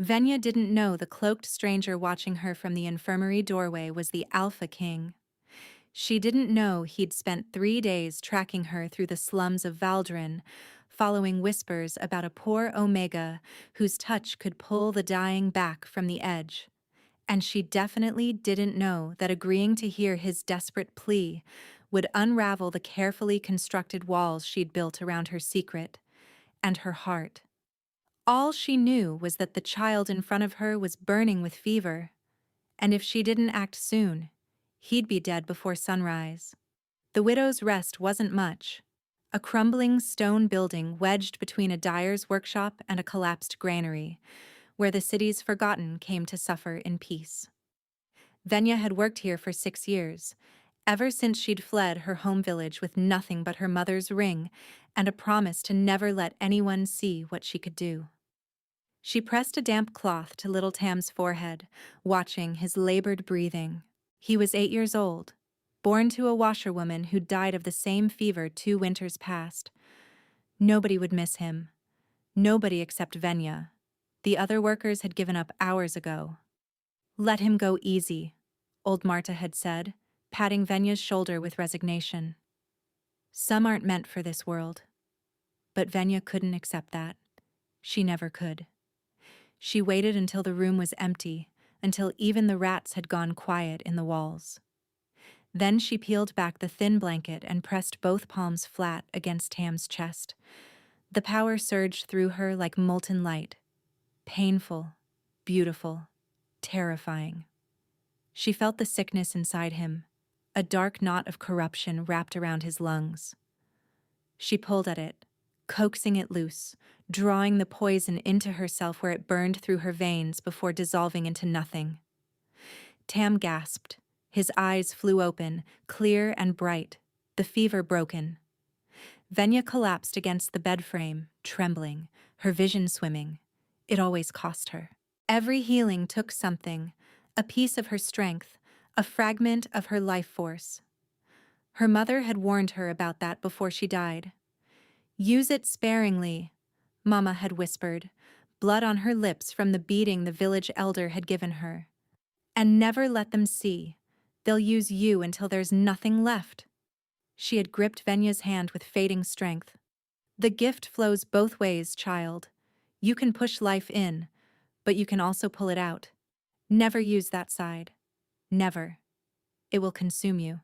Venya didn't know the cloaked stranger watching her from the infirmary doorway was the Alpha King. She didn't know he'd spent 3 days tracking her through the slums of Valdrin, following whispers about a poor Omega whose touch could pull the dying back from the edge. And she definitely didn't know that agreeing to hear his desperate plea would unravel the carefully constructed walls she'd built around her secret and her heart. All she knew was that the child in front of her was burning with fever, and if she didn't act soon, he'd be dead before sunrise. The widow's rest wasn't much. A crumbling stone building wedged between a dyer's workshop and a collapsed granary, where the city's forgotten came to suffer in peace. Venya had worked here for 6 years, ever since she'd fled her home village with nothing but her mother's ring and a promise to never let anyone see what she could do. She pressed a damp cloth to little Tam's forehead, watching his labored breathing. He was 8 years old, born to a washerwoman who died of the same fever 2 winters past. Nobody would miss him. Nobody except Venya. The other workers had given up hours ago. "Let him go easy," old Marta had said, patting Venya's shoulder with resignation. Some aren't meant for this world. But Venya couldn't accept that. She never could. She waited until the room was empty, until even the rats had gone quiet in the walls. Then she peeled back the thin blanket and pressed both palms flat against Tam's chest. The power surged through her like molten light. Painful, beautiful, terrifying. She felt the sickness inside him, a dark knot of corruption wrapped around his lungs. She pulled at it, coaxing it loose, drawing the poison into herself where it burned through her veins before dissolving into nothing. Tam gasped. His eyes flew open, clear and bright, the fever broken. Venya collapsed against the bed frame, trembling, her vision swimming. It always cost her. Every healing took something, a piece of her strength, a fragment of her life force. Her mother had warned her about that before she died. "Use it sparingly," Mama had whispered, blood on her lips from the beating the village elder had given her. "And never let them see. They'll use you until there's nothing left." She had gripped Venya's hand with fading strength. "The gift flows both ways, child. You can push life in, but you can also pull it out. Never use that side. Never. It will consume you."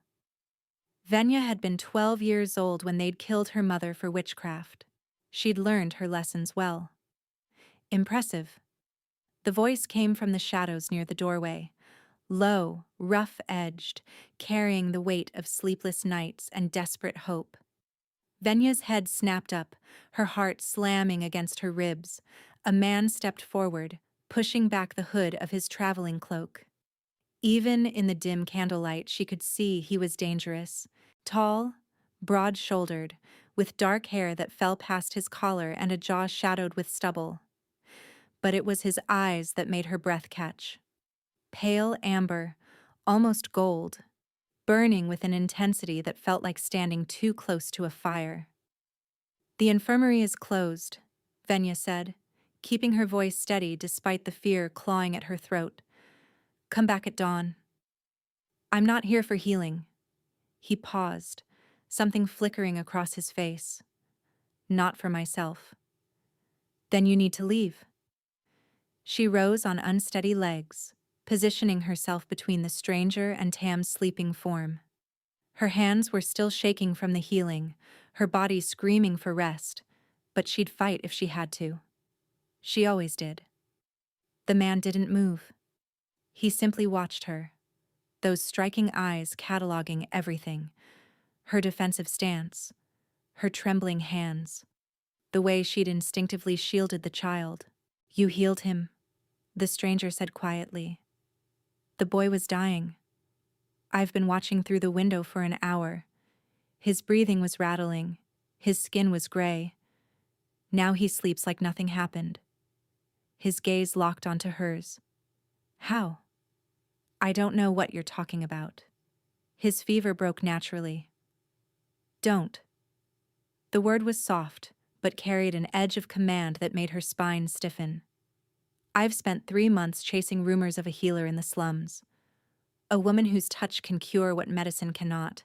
Venya had been 12 years old when they'd killed her mother for witchcraft. She'd learned her lessons well. Impressive. The voice came from the shadows near the doorway, low, rough-edged, carrying the weight of sleepless nights and desperate hope. Venya's head snapped up, her heart slamming against her ribs. A man stepped forward, pushing back the hood of his traveling cloak. Even in the dim candlelight, she could see he was dangerous. Tall, broad-shouldered, with dark hair that fell past his collar and a jaw shadowed with stubble. But it was his eyes that made her breath catch. Pale amber, almost gold, burning with an intensity that felt like standing too close to a fire. "The infirmary is closed," Venya said, keeping her voice steady despite the fear clawing at her throat. "Come back at dawn." "I'm not here for healing." He paused, something flickering across his face. "Not for myself." "Then you need to leave." She rose on unsteady legs, positioning herself between the stranger and Tam's sleeping form. Her hands were still shaking from the healing, her body screaming for rest, but she'd fight if she had to. She always did. The man didn't move. He simply watched her, those striking eyes cataloging everything, her defensive stance, her trembling hands, the way she'd instinctively shielded the child. "You healed him," the stranger said quietly. "The boy was dying. I've been watching through the window for an hour. His breathing was rattling, his skin was gray. Now he sleeps like nothing happened." His gaze locked onto hers. "How?" "I don't know what you're talking about." His fever broke naturally. "Don't." The word was soft, but carried an edge of command that made her spine stiffen. I've spent 3 months chasing rumors of a healer in the slums, a woman whose touch can cure what medicine cannot.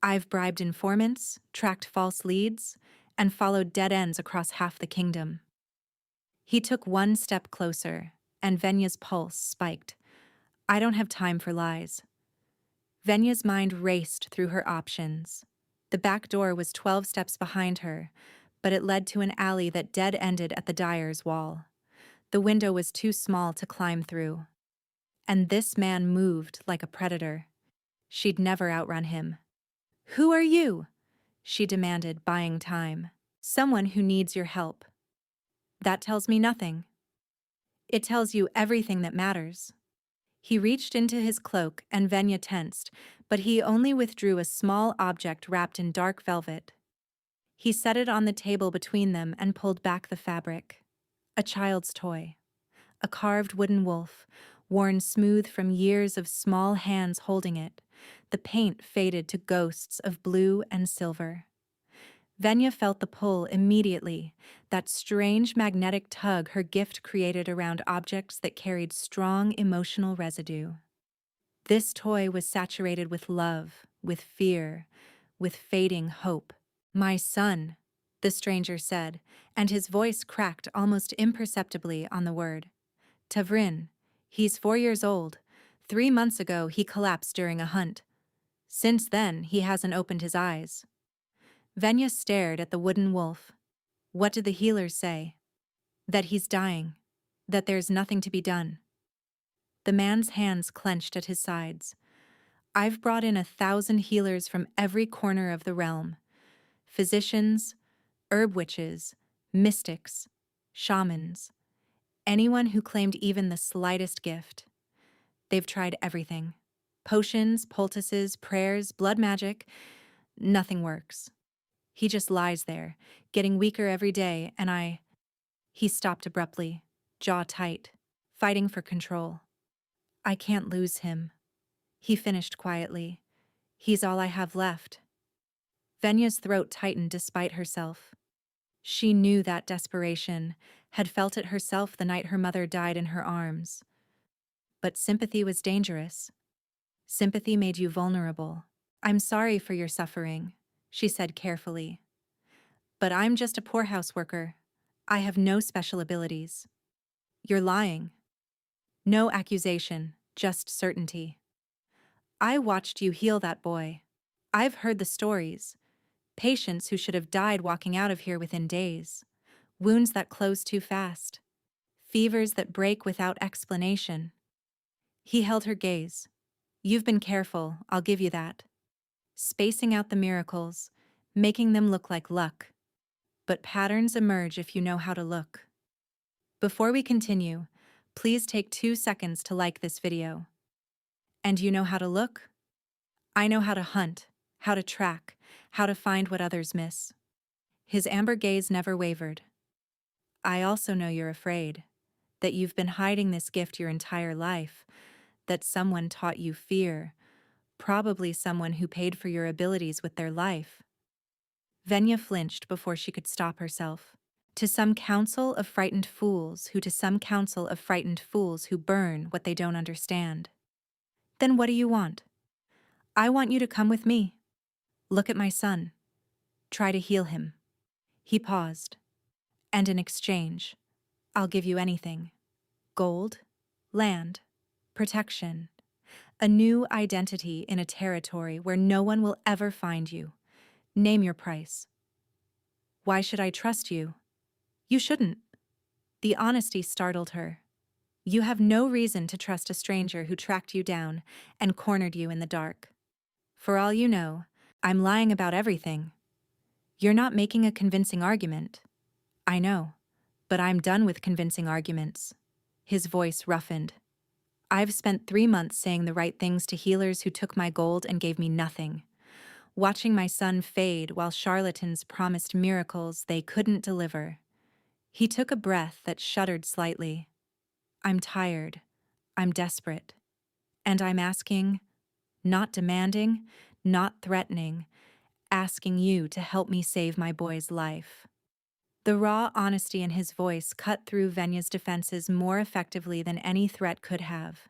I've bribed informants, tracked false leads, and followed dead ends across half the kingdom. He took one step closer, and Venya's pulse spiked. I don't have time for lies. Venya's mind raced through her options. The back door was 12 steps behind her, but it led to an alley that dead-ended at the dyer's wall. The window was too small to climb through. And this man moved like a predator. She'd never outrun him. "Who are you?" she demanded, buying time. "Someone who needs your help." "That tells me nothing." "It tells you everything that matters." He reached into his cloak and Venya tensed, but he only withdrew a small object wrapped in dark velvet. He set it on the table between them and pulled back the fabric. A child's toy. A carved wooden wolf, worn smooth from years of small hands holding it. The paint faded to ghosts of blue and silver. Venya felt the pull immediately, that strange magnetic tug her gift created around objects that carried strong emotional residue. This toy was saturated with love, with fear, with fading hope. "My son," the stranger said, and his voice cracked almost imperceptibly on the word. "Tavrin. He's 4 years old. 3 months ago he collapsed during a hunt. Since then he hasn't opened his eyes." Venya stared at the wooden wolf. What did the healers say? That he's dying. That there's nothing to be done. The man's hands clenched at his sides. "I've brought in 1,000 healers from every corner of the realm. Physicians, herb witches, mystics, shamans. Anyone who claimed even the slightest gift. They've tried everything. Potions, poultices, prayers, blood magic. Nothing works. He just lies there, getting weaker every day, and He stopped abruptly, jaw tight, fighting for control. "I can't lose him," he finished quietly. "He's all I have left." Venya's throat tightened despite herself. She knew that desperation, had felt it herself the night her mother died in her arms. But sympathy was dangerous. Sympathy made you vulnerable. "I'm sorry for your suffering," she said carefully. "But I'm just a poorhouse worker. I have no special abilities." "You're lying." "No accusation, just certainty." "I watched you heal that boy. I've heard the stories. Patients who should have died walking out of here within days. Wounds that close too fast. Fevers that break without explanation." He held her gaze. "You've been careful, I'll give you that. Spacing out the miracles, making them look like luck. But patterns emerge if you know how to look." Before we continue, please take 2 seconds to like this video. And you know how to look? I know how to hunt, how to track, how to find what others miss. His amber gaze never wavered. "I also know you're afraid, that you've been hiding this gift your entire life, that someone taught you fear, probably someone who paid for your abilities with their life." Venya flinched before she could stop herself. To some council of frightened fools who burn what they don't understand. "Then what do you want?" "I want you to come with me. Look at my son. Try to heal him." He paused. "And in exchange, I'll give you anything. Gold, land, protection, a new identity in a territory where no one will ever find you. Name your price." "Why should I trust you?" "You shouldn't." The honesty startled her. "You have no reason to trust a stranger who tracked you down and cornered you in the dark. For all you know, I'm lying about everything. You're not making a convincing argument." "I know, but I'm done with convincing arguments." His voice roughened. "I've spent 3 months saying the right things to healers who took my gold and gave me nothing. Watching my son fade while charlatans promised miracles they couldn't deliver." He took a breath that shuddered slightly. "I'm tired. I'm desperate. And I'm asking, not demanding, not threatening, asking you to help me save my boy's life." The raw honesty in his voice cut through Venya's defenses more effectively than any threat could have.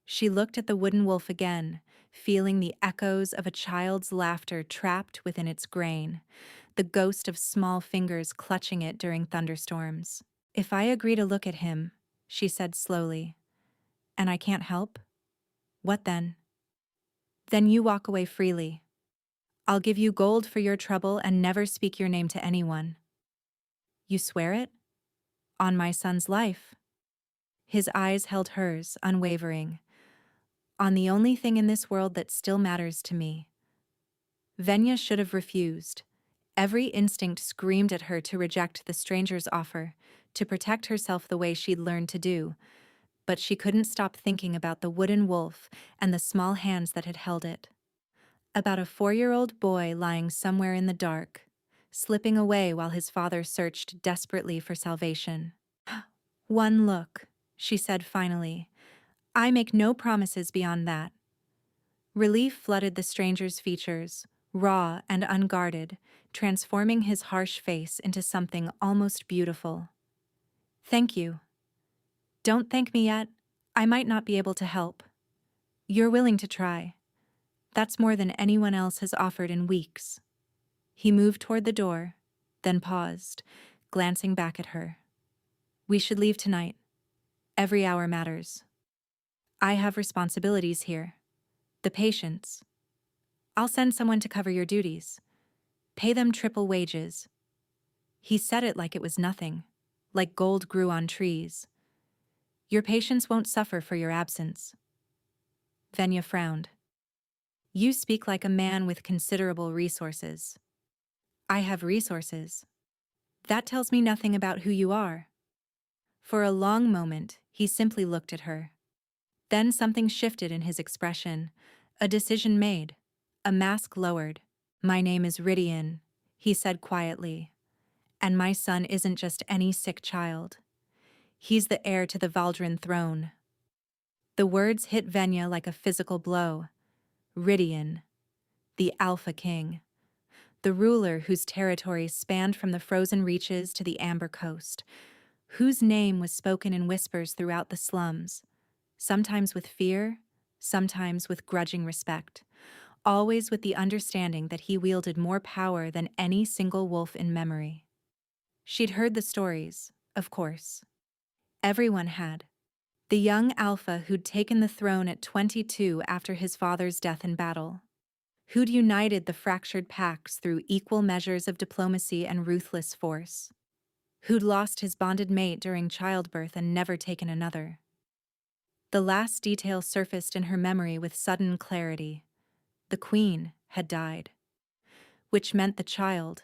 She looked at the wooden wolf again, feeling the echoes of a child's laughter trapped within its grain, the ghost of small fingers clutching it during thunderstorms. "If I agree to look at him," she said slowly, "and I can't help, what then?" "Then you walk away freely. I'll give you gold for your trouble and never speak your name to anyone." "You swear it?" "On my son's life." His eyes held hers, unwavering. "On the only thing in this world that still matters to me." Venya should have refused. Every instinct screamed at her to reject the stranger's offer, to protect herself the way she'd learned to do, but she couldn't stop thinking about the wooden wolf and the small hands that had held it. About a 4-year-old boy lying somewhere in the dark, slipping away while his father searched desperately for salvation. "One look," she said finally. "I make no promises beyond that." Relief flooded the stranger's features, raw and unguarded, transforming his harsh face into something almost beautiful. "Thank you." "Don't thank me yet. I might not be able to help." "You're willing to try. That's more than anyone else has offered in weeks." He moved toward the door, then paused, glancing back at her. "We should leave tonight. Every hour matters. I have responsibilities here. The patients. I'll send someone to cover your duties. Pay them triple wages." He said it like it was nothing, like gold grew on trees. "Your patients won't suffer for your absence." Venya frowned. "You speak like a man with considerable resources." "I have resources. That tells me nothing about who you are." For a long moment, he simply looked at her. Then something shifted in his expression, a decision made, a mask lowered. "My name is Rydian," he said quietly, "and my son isn't just any sick child. He's the heir to the Valdrin throne." The words hit Venya like a physical blow. Rydian, the Alpha King, the ruler whose territory spanned from the frozen reaches to the Amber Coast, whose name was spoken in whispers throughout the slums, sometimes with fear, sometimes with grudging respect, always with the understanding that he wielded more power than any single wolf in memory. She'd heard the stories, of course. Everyone had. The young Alpha who'd taken the throne at 22 after his father's death in battle. Who'd united the fractured packs through equal measures of diplomacy and ruthless force. Who'd lost his bonded mate during childbirth and never taken another. The last detail surfaced in her memory with sudden clarity. The queen had died. Which meant the child,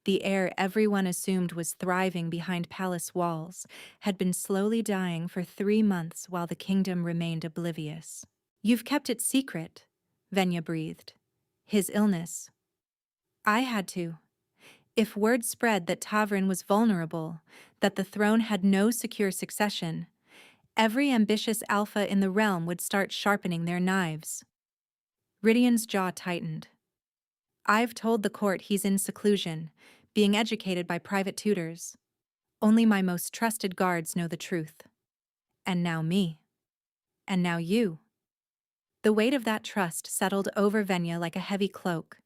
the heir everyone assumed was thriving behind palace walls, had been slowly dying for 3 months while the kingdom remained oblivious. "You've kept it secret," Venya breathed. "His illness." "I had to. If word spread that Tavrin was vulnerable, that the throne had no secure succession, every ambitious alpha in the realm would start sharpening their knives." Rydian's jaw tightened. "I've told the court he's in seclusion, being educated by private tutors. Only my most trusted guards know the truth. And now me. And now you." The weight of that trust settled over Venya like a heavy cloak.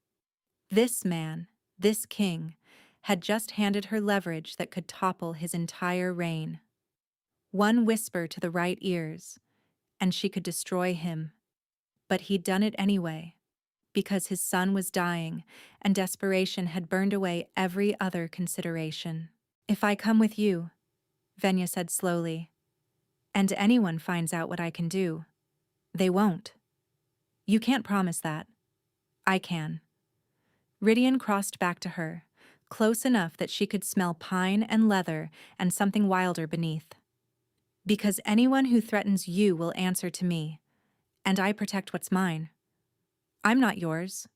This man, this king, had just handed her leverage that could topple his entire reign. One whisper to the right ears, and she could destroy him. But he'd done it anyway, because his son was dying, and desperation had burned away every other consideration. "If I come with you," Venya said slowly, "and anyone finds out what I can do, they won't. You can't promise that. I can." Rydian crossed back to her, close enough that she could smell pine and leather and something wilder beneath. "Because anyone who threatens you will answer to me, and I protect what's mine. I'm not yours."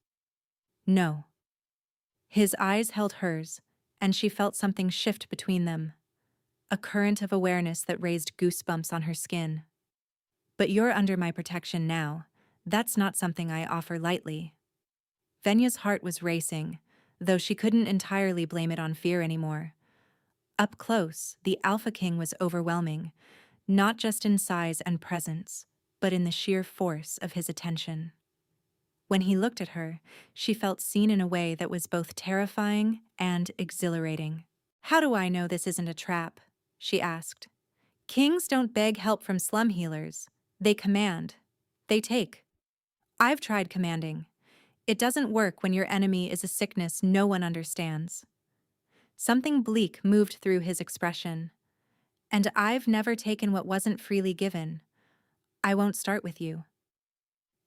"No." His eyes held hers, and she felt something shift between them, a current of awareness that raised goosebumps on her skin. "But you're under my protection now. That's not something I offer lightly." Venya's heart was racing, though she couldn't entirely blame it on fear anymore. Up close, the Alpha King was overwhelming, not just in size and presence, but in the sheer force of his attention. When he looked at her, she felt seen in a way that was both terrifying and exhilarating. "How do I know this isn't a trap?" she asked. "Kings don't beg help from slum healers. They command. They take. I've tried commanding. It doesn't work when your enemy is a sickness no one understands." Something bleak moved through his expression. "And I've never taken what wasn't freely given. I won't start with you."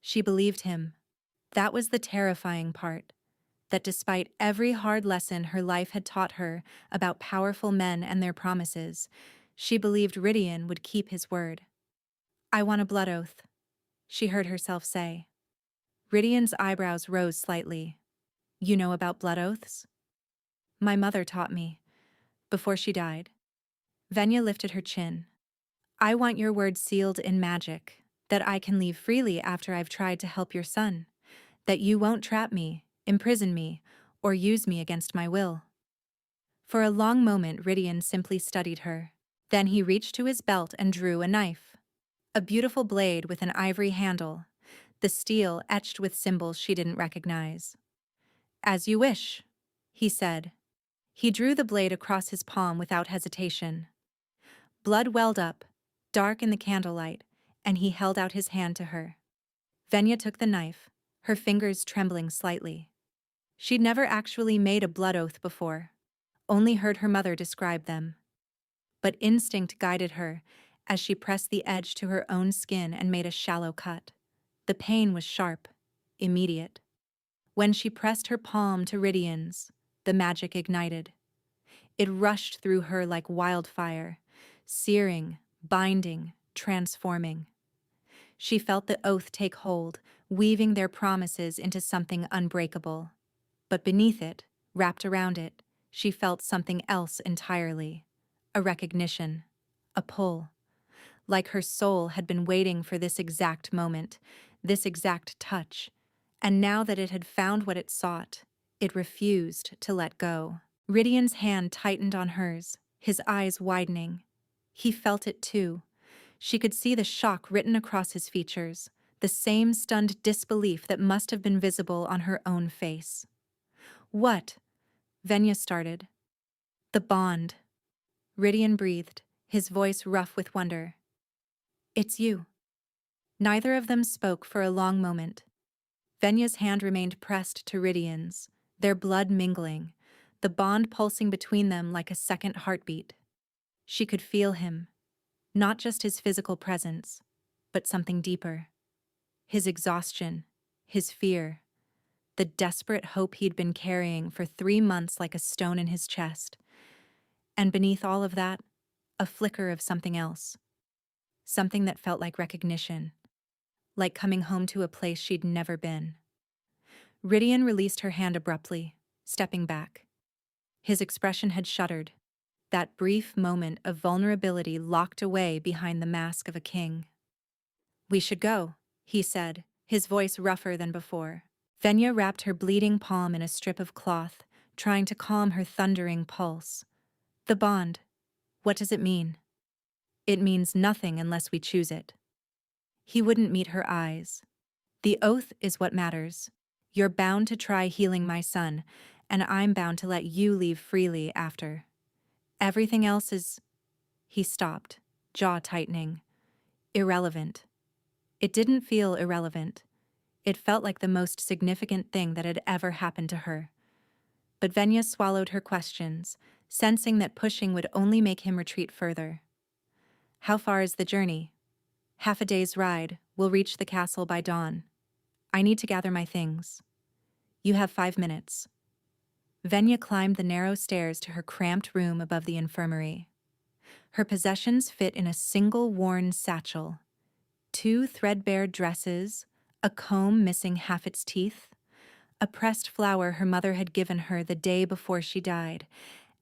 She believed him. That was the terrifying part, that despite every hard lesson her life had taught her about powerful men and their promises, she believed Rydian would keep his word. "I want a blood oath," she heard herself say. Rydian's eyebrows rose slightly. "You know about blood oaths?" "My mother taught me, before she died." Venya lifted her chin. "I want your word sealed in magic, that I can leave freely after I've tried to help your son, that you won't trap me, imprison me, or use me against my will." For a long moment Rydian simply studied her. Then he reached to his belt and drew a knife. A beautiful blade with an ivory handle, the steel etched with symbols she didn't recognize. "As you wish," he said. He drew the blade across his palm without hesitation. Blood welled up, dark in the candlelight, and he held out his hand to her. Venya took the knife, her fingers trembling slightly. She'd never actually made a blood oath before, only heard her mother describe them. But instinct guided her as she pressed the edge to her own skin and made a shallow cut. The pain was sharp, immediate. When she pressed her palm to Rydian's, the magic ignited. It rushed through her like wildfire, searing, binding, transforming. She felt the oath take hold, weaving their promises into something unbreakable. But beneath it, wrapped around it, she felt something else entirely. A recognition, a pull. Like her soul had been waiting for this exact moment, this exact touch, and now that it had found what it sought, it refused to let go. Rydian's hand tightened on hers, his eyes widening. He felt it too. She could see the shock written across his features, the same stunned disbelief that must have been visible on her own face. "What?" Venya started. "The bond." Rydian breathed, his voice rough with wonder. "It's you." Neither of them spoke for a long moment. Venya's hand remained pressed to Rydian's, their blood mingling, the bond pulsing between them like a second heartbeat. She could feel him, not just his physical presence, but something deeper. His exhaustion, his fear, the desperate hope he'd been carrying for 3 months like a stone in his chest. And beneath all of that, a flicker of something else. Something that felt like recognition, like coming home to a place she'd never been. Rydian released her hand abruptly, stepping back. His expression had shuddered, that brief moment of vulnerability locked away behind the mask of a king. "We should go," he said, his voice rougher than before. Venya wrapped her bleeding palm in a strip of cloth, trying to calm her thundering pulse. "The bond. What does it mean?" "It means nothing unless we choose it." He wouldn't meet her eyes. "The oath is what matters. You're bound to try healing my son, and I'm bound to let you leave freely after. Everything else is—" He stopped, jaw tightening. "Irrelevant." It didn't feel irrelevant. It felt like the most significant thing that had ever happened to her. But Venya swallowed her questions, sensing that pushing would only make him retreat further. "How far is the journey?" "Half a day's ride. We'll reach the castle by dawn. I need to gather my things." "You have 5 minutes." Venya climbed the narrow stairs to her cramped room above the infirmary. Her possessions fit in a single worn satchel. 2 threadbare dresses, a comb missing half its teeth, a pressed flower her mother had given her the day before she died,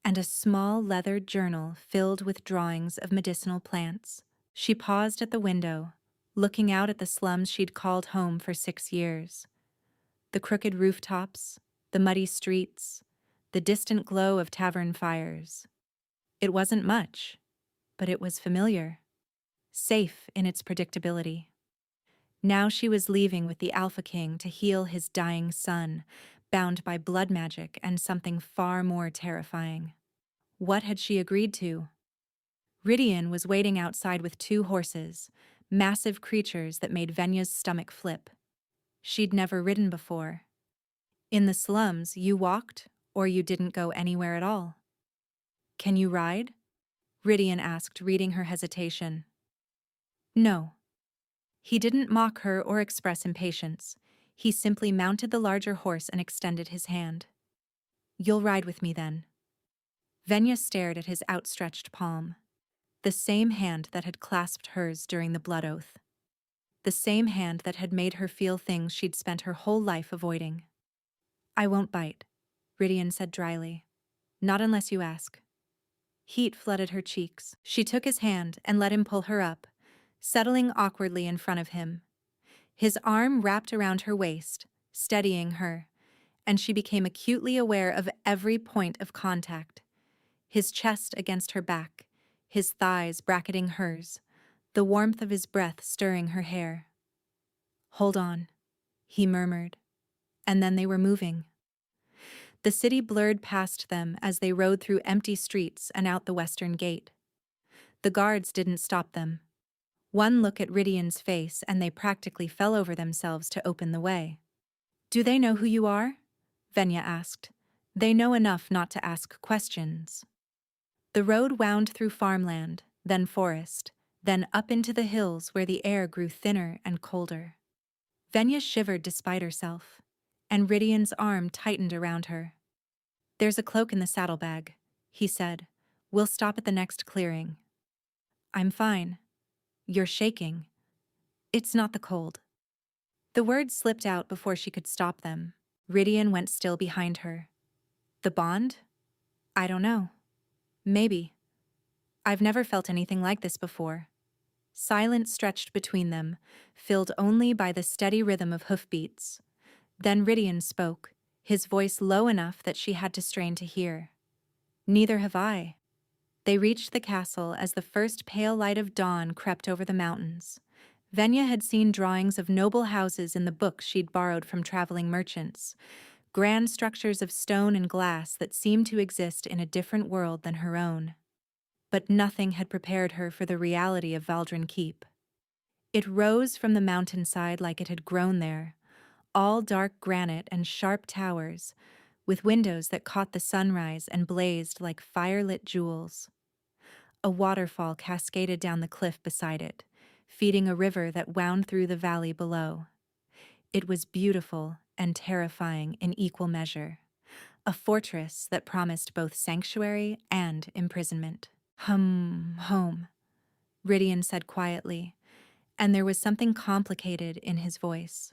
and a small leather journal filled with drawings of medicinal plants. She paused at the window, looking out at the slums she'd called home for 6 years. The crooked rooftops, the muddy streets, the distant glow of tavern fires. It wasn't much, but it was familiar, safe in its predictability. Now she was leaving with the Alpha King to heal his dying son, bound by blood magic and something far more terrifying. What had she agreed to? Rydian was waiting outside with 2 horses, massive creatures that made Venya's stomach flip. She'd never ridden before. In the slums, you walked, or you didn't go anywhere at all. Can you ride? Rydian asked, reading her hesitation. No. He didn't mock her or express impatience. He simply mounted the larger horse and extended his hand. You'll ride with me then. Venya stared at his outstretched palm. The same hand that had clasped hers during the blood oath. The same hand that had made her feel things she'd spent her whole life avoiding. I won't bite, Rydian said dryly. Not unless you ask. Heat flooded her cheeks. She took his hand and let him pull her up, settling awkwardly in front of him. His arm wrapped around her waist, steadying her, and she became acutely aware of every point of contact. His chest against her back, his thighs bracketing hers, the warmth of his breath stirring her hair. Hold on, he murmured, and then they were moving. The city blurred past them as they rode through empty streets and out the western gate. The guards didn't stop them. One look at Rydian's face and they practically fell over themselves to open the way. Do they know who you are? Venya asked. They know enough not to ask questions. The road wound through farmland, then forest, then up into the hills where the air grew thinner and colder. Venya shivered despite herself, and Rydian's arm tightened around her. There's a cloak in the saddlebag, he said. We'll stop at the next clearing. I'm fine. You're shaking. It's not the cold. The words slipped out before she could stop them. Rydian went still behind her. The bond? I don't know. Maybe. I've never felt anything like this before. Silence stretched between them, filled only by the steady rhythm of hoofbeats. Then Rydian spoke, his voice low enough that she had to strain to hear. Neither have I. They reached the castle as the first pale light of dawn crept over the mountains. Venya had seen drawings of noble houses in the books she'd borrowed from traveling merchants, grand structures of stone and glass that seemed to exist in a different world than her own. But nothing had prepared her for the reality of Valdren Keep. It rose from the mountainside like it had grown there, all dark granite and sharp towers, with windows that caught the sunrise and blazed like fire-lit jewels. A waterfall cascaded down the cliff beside it, feeding a river that wound through the valley below. It was beautiful and terrifying in equal measure, a fortress that promised both sanctuary and imprisonment. Home, Rydian said quietly, and there was something complicated in his voice.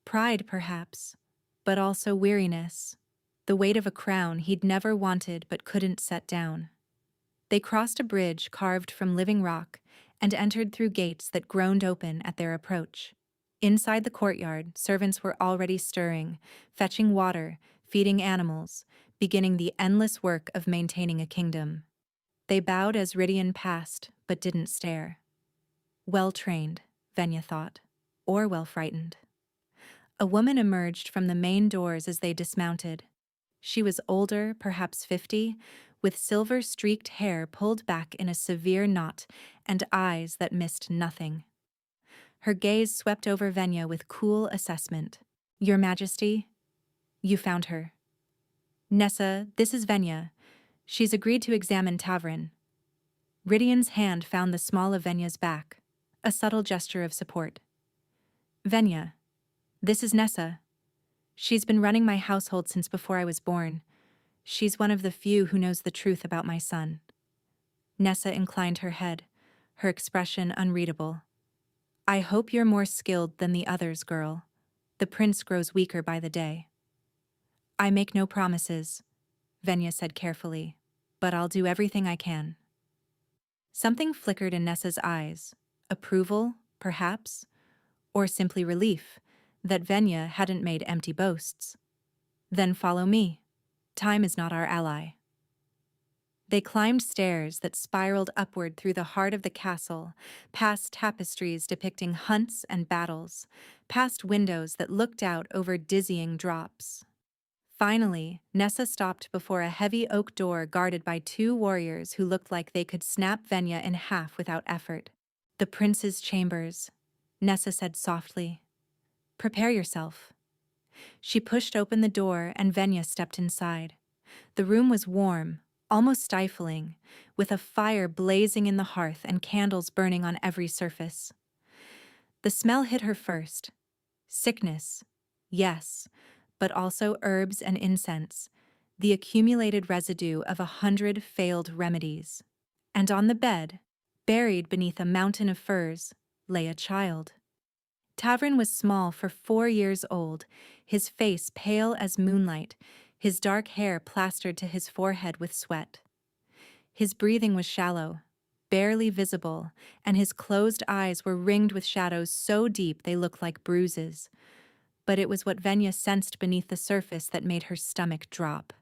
Pride, perhaps, but also weariness, the weight of a crown he'd never wanted but couldn't set down. They crossed a bridge carved from living rock and entered through gates that groaned open at their approach. Inside the courtyard, servants were already stirring, fetching water, feeding animals, beginning the endless work of maintaining a kingdom. They bowed as Rydian passed, but didn't stare. Well-trained, Venya thought, or well-frightened. A woman emerged from the main doors as they dismounted. She was older, perhaps 50, with silver-streaked hair pulled back in a severe knot and eyes that missed nothing. Her gaze swept over Venya with cool assessment. Your Majesty, you found her. Nessa, this is Venya. She's agreed to examine Tavrin. Rydian's hand found the small of Venya's back, a subtle gesture of support. Venya, this is Nessa. She's been running my household since before I was born. She's one of the few who knows the truth about my son. Nessa inclined her head, her expression unreadable. I hope you're more skilled than the others, girl. The prince grows weaker by the day. I make no promises, Venya said carefully, but I'll do everything I can. Something flickered in Nessa's eyes, approval, perhaps, or simply relief that Venya hadn't made empty boasts. Then follow me. Time is not our ally. They climbed stairs that spiraled upward through the heart of the castle, past tapestries depicting hunts and battles, past windows that looked out over dizzying drops. Finally, Nessa stopped before a heavy oak door guarded by two warriors who looked like they could snap Venya in half without effort. "The prince's chambers," Nessa said softly. "Prepare yourself." She pushed open the door and Venya stepped inside. The room was warm, almost stifling, with a fire blazing in the hearth and candles burning on every surface. The smell hit her first. Sickness, yes, but also herbs and incense, the accumulated residue of 100 failed remedies. And on the bed, buried beneath a mountain of furs, lay a child. Tavern was small for 4 years old, his face pale as moonlight, his dark hair plastered to his forehead with sweat. His breathing was shallow, barely visible, and his closed eyes were ringed with shadows so deep they looked like bruises. But it was what Venya sensed beneath the surface that made her stomach drop.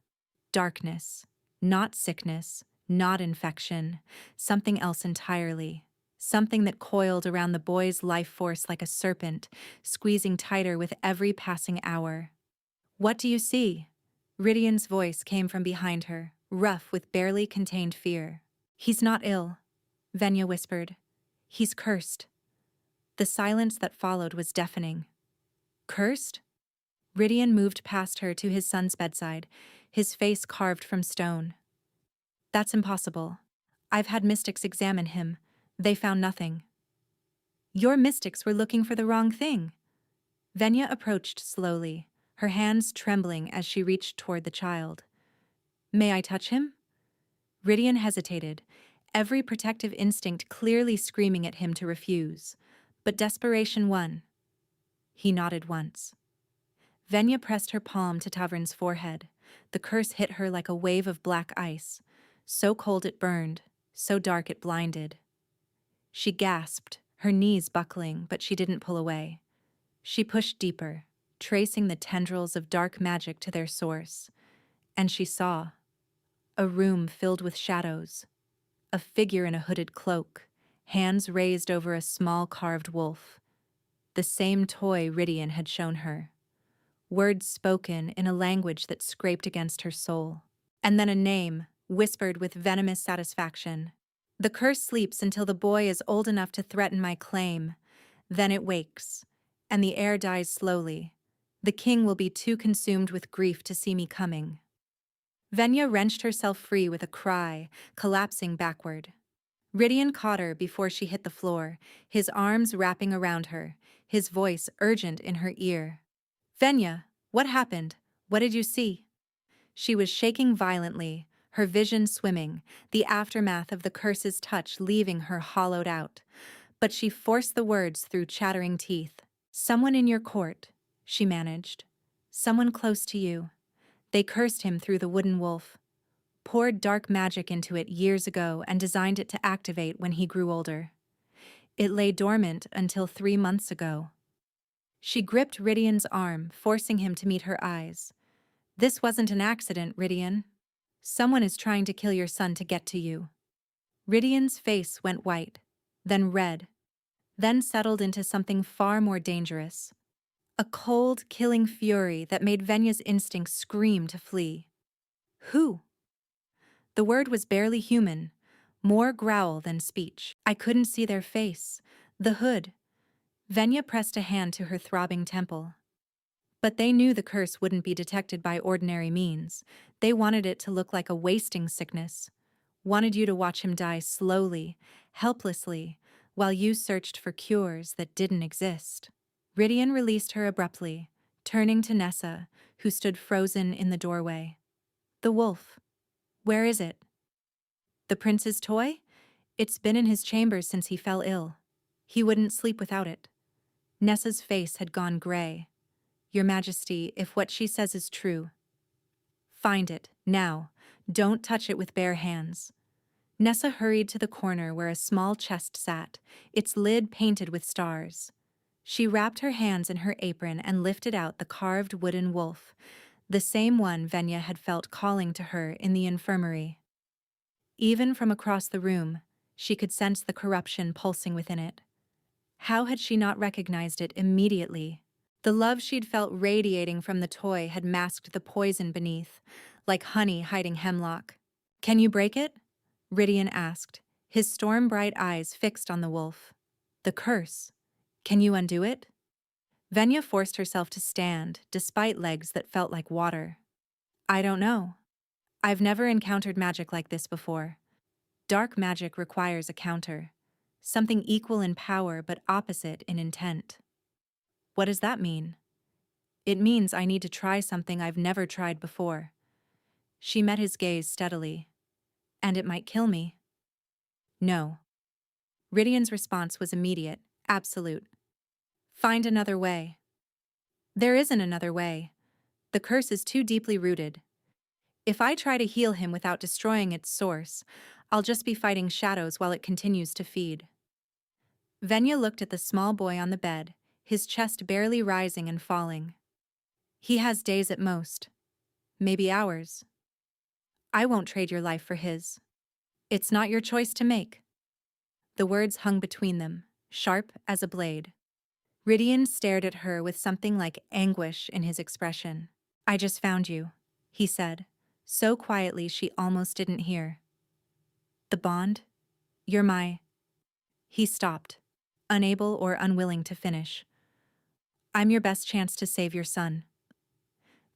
Darkness, not sickness, not infection, something else entirely. Something that coiled around the boy's life force like a serpent, squeezing tighter with every passing hour. "What do you see?" Rydian's voice came from behind her, rough with barely contained fear. "He's not ill," Venya whispered. "He's cursed." The silence that followed was deafening. "Cursed?" Rydian moved past her to his son's bedside, his face carved from stone. "That's impossible. I've had mystics examine him. They found nothing." "Your mystics were looking for the wrong thing." Venya approached slowly, her hands trembling as she reached toward the child. "May I touch him?" Rydian hesitated, every protective instinct clearly screaming at him to refuse. But desperation won. He nodded once. Venya pressed her palm to Tavern's forehead. The curse hit her like a wave of black ice, so cold it burned, so dark it blinded. She gasped, her knees buckling, but she didn't pull away. She pushed deeper, tracing the tendrils of dark magic to their source. And she saw a room filled with shadows, a figure in a hooded cloak, hands raised over a small carved wolf. The same toy Rydian had shown her. Words spoken in a language that scraped against her soul. And then a name, whispered with venomous satisfaction. "The curse sleeps until the boy is old enough to threaten my claim. Then it wakes, and the air dies slowly. The king will be too consumed with grief to see me coming." Venya wrenched herself free with a cry, collapsing backward. Rydian caught her before she hit the floor, his arms wrapping around her, his voice urgent in her ear. "Venya, what happened? What did you see?" She was shaking violently, her vision swimming, the aftermath of the curse's touch leaving her hollowed out. But she forced the words through chattering teeth. "Someone in your court," she managed. "Someone close to you. They cursed him through the wooden wolf. Poured dark magic into it years ago and designed it to activate when he grew older. It lay dormant until 3 months ago." She gripped Rydian's arm, forcing him to meet her eyes. "This wasn't an accident, Rydian. Someone is trying to kill your son to get to you." Rydian's face went white, then red, then settled into something far more dangerous. A cold, killing fury that made Venya's instincts scream to flee. "Who?" The word was barely human, more growl than speech. "I couldn't see their face. The hood." Venya pressed a hand to her throbbing temple. But they knew the curse wouldn't be detected by ordinary means. They wanted it to look like a wasting sickness. Wanted you to watch him die slowly, helplessly, while you searched for cures that didn't exist. Rydian released her abruptly, turning to Nessa, who stood frozen in the doorway. "The wolf. Where is it?" "The prince's toy? It's been in his chambers since he fell ill. He wouldn't sleep without it." Nessa's face had gone gray. "Your Majesty, if what she says is true." "Find it, now. Don't touch it with bare hands." Nessa hurried to the corner where a small chest sat, its lid painted with stars. She wrapped her hands in her apron and lifted out the carved wooden wolf, the same one Venya had felt calling to her in the infirmary. Even from across the room, she could sense the corruption pulsing within it. How had she not recognized it immediately? The love she'd felt radiating from the toy had masked the poison beneath, like honey hiding hemlock. "Can you break it?" Ridian asked, his storm-bright eyes fixed on the wolf. "The curse. Can you undo it?" Venya forced herself to stand, despite legs that felt like water. "I don't know. I've never encountered magic like this before. Dark magic requires a counter. Something equal in power but opposite in intent." "What does that mean?" "It means I need to try something I've never tried before." She met his gaze steadily. "And it might kill me." "No." Ridian's response was immediate, absolute. "Find another way." "There isn't another way. The curse is too deeply rooted. If I try to heal him without destroying its source, I'll just be fighting shadows while it continues to feed." Venya looked at the small boy on the bed, his chest barely rising and falling. "He has days at most. Maybe hours. I won't trade your life for his. It's not your choice to make." The words hung between them, sharp as a blade. Ridian stared at her with something like anguish in his expression. "I just found you," he said, so quietly she almost didn't hear. "The bond? You're my—" He stopped, unable or unwilling to finish. "I'm your best chance to save your son."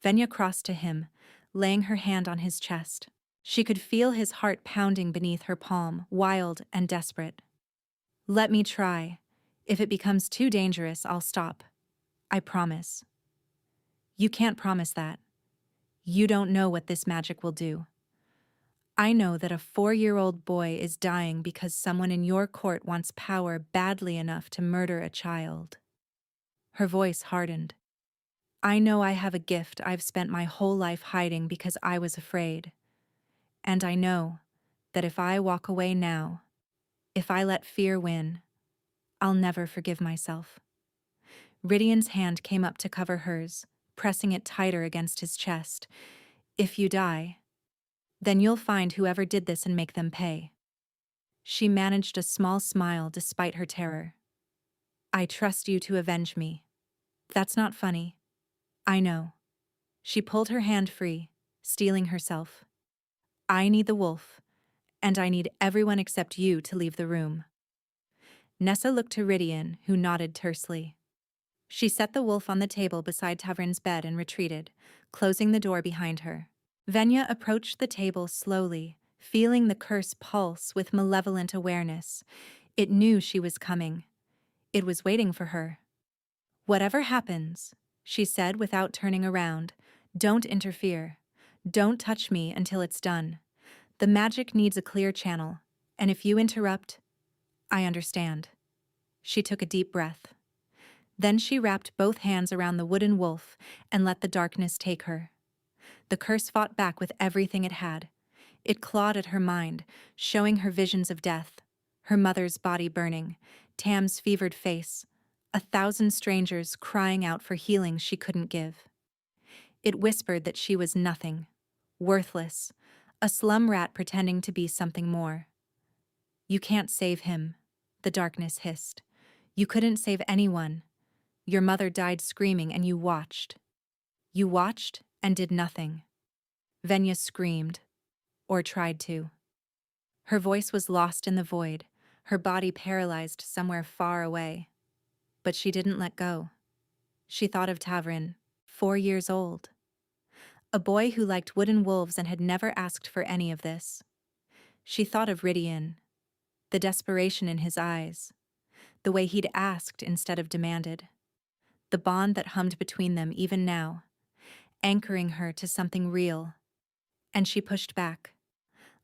Venya crossed to him, laying her hand on his chest. She could feel his heart pounding beneath her palm, wild and desperate. "Let me try. If it becomes too dangerous, I'll stop. I promise." "You can't promise that. You don't know what this magic will do. I know that a 4-year-old boy is dying because someone in your court wants power badly enough to murder a child." Her voice hardened. "I know I have a gift I've spent my whole life hiding because I was afraid. And I know that if I walk away now, if I let fear win, I'll never forgive myself." Ridian's hand came up to cover hers, pressing it tighter against his chest. "If you die, then you'll find whoever did this and make them pay." She managed a small smile despite her terror. "I trust you to avenge me. That's not funny. I know." She pulled her hand free, steeling herself. "I need the wolf, and I need everyone except you to leave the room." Nessa looked to Ridian, who nodded tersely. She set the wolf on the table beside Tavern's bed and retreated, closing the door behind her. Venya approached the table slowly, feeling the curse pulse with malevolent awareness. It knew she was coming. It was waiting for her. "Whatever happens," she said without turning around, "don't interfere. Don't touch me until it's done. The magic needs a clear channel, and if you interrupt, I understand." She took a deep breath. Then she wrapped both hands around the wooden wolf and let the darkness take her. The curse fought back with everything it had. It clawed at her mind, showing her visions of death, her mother's body burning, Tam's fevered face, 1,000 strangers crying out for healing she couldn't give. It whispered that she was nothing, worthless, a slum rat pretending to be something more. "You can't save him," the darkness hissed. "You couldn't save anyone. Your mother died screaming and you watched. You watched and did nothing." Venya screamed, or tried to. Her voice was lost in the void, her body paralyzed somewhere far away. But she didn't let go. She thought of Tavern, 4 years old. A boy who liked wooden wolves and had never asked for any of this. She thought of Ridian, the desperation in his eyes, the way he'd asked instead of demanded, the bond that hummed between them even now, anchoring her to something real. And she pushed back.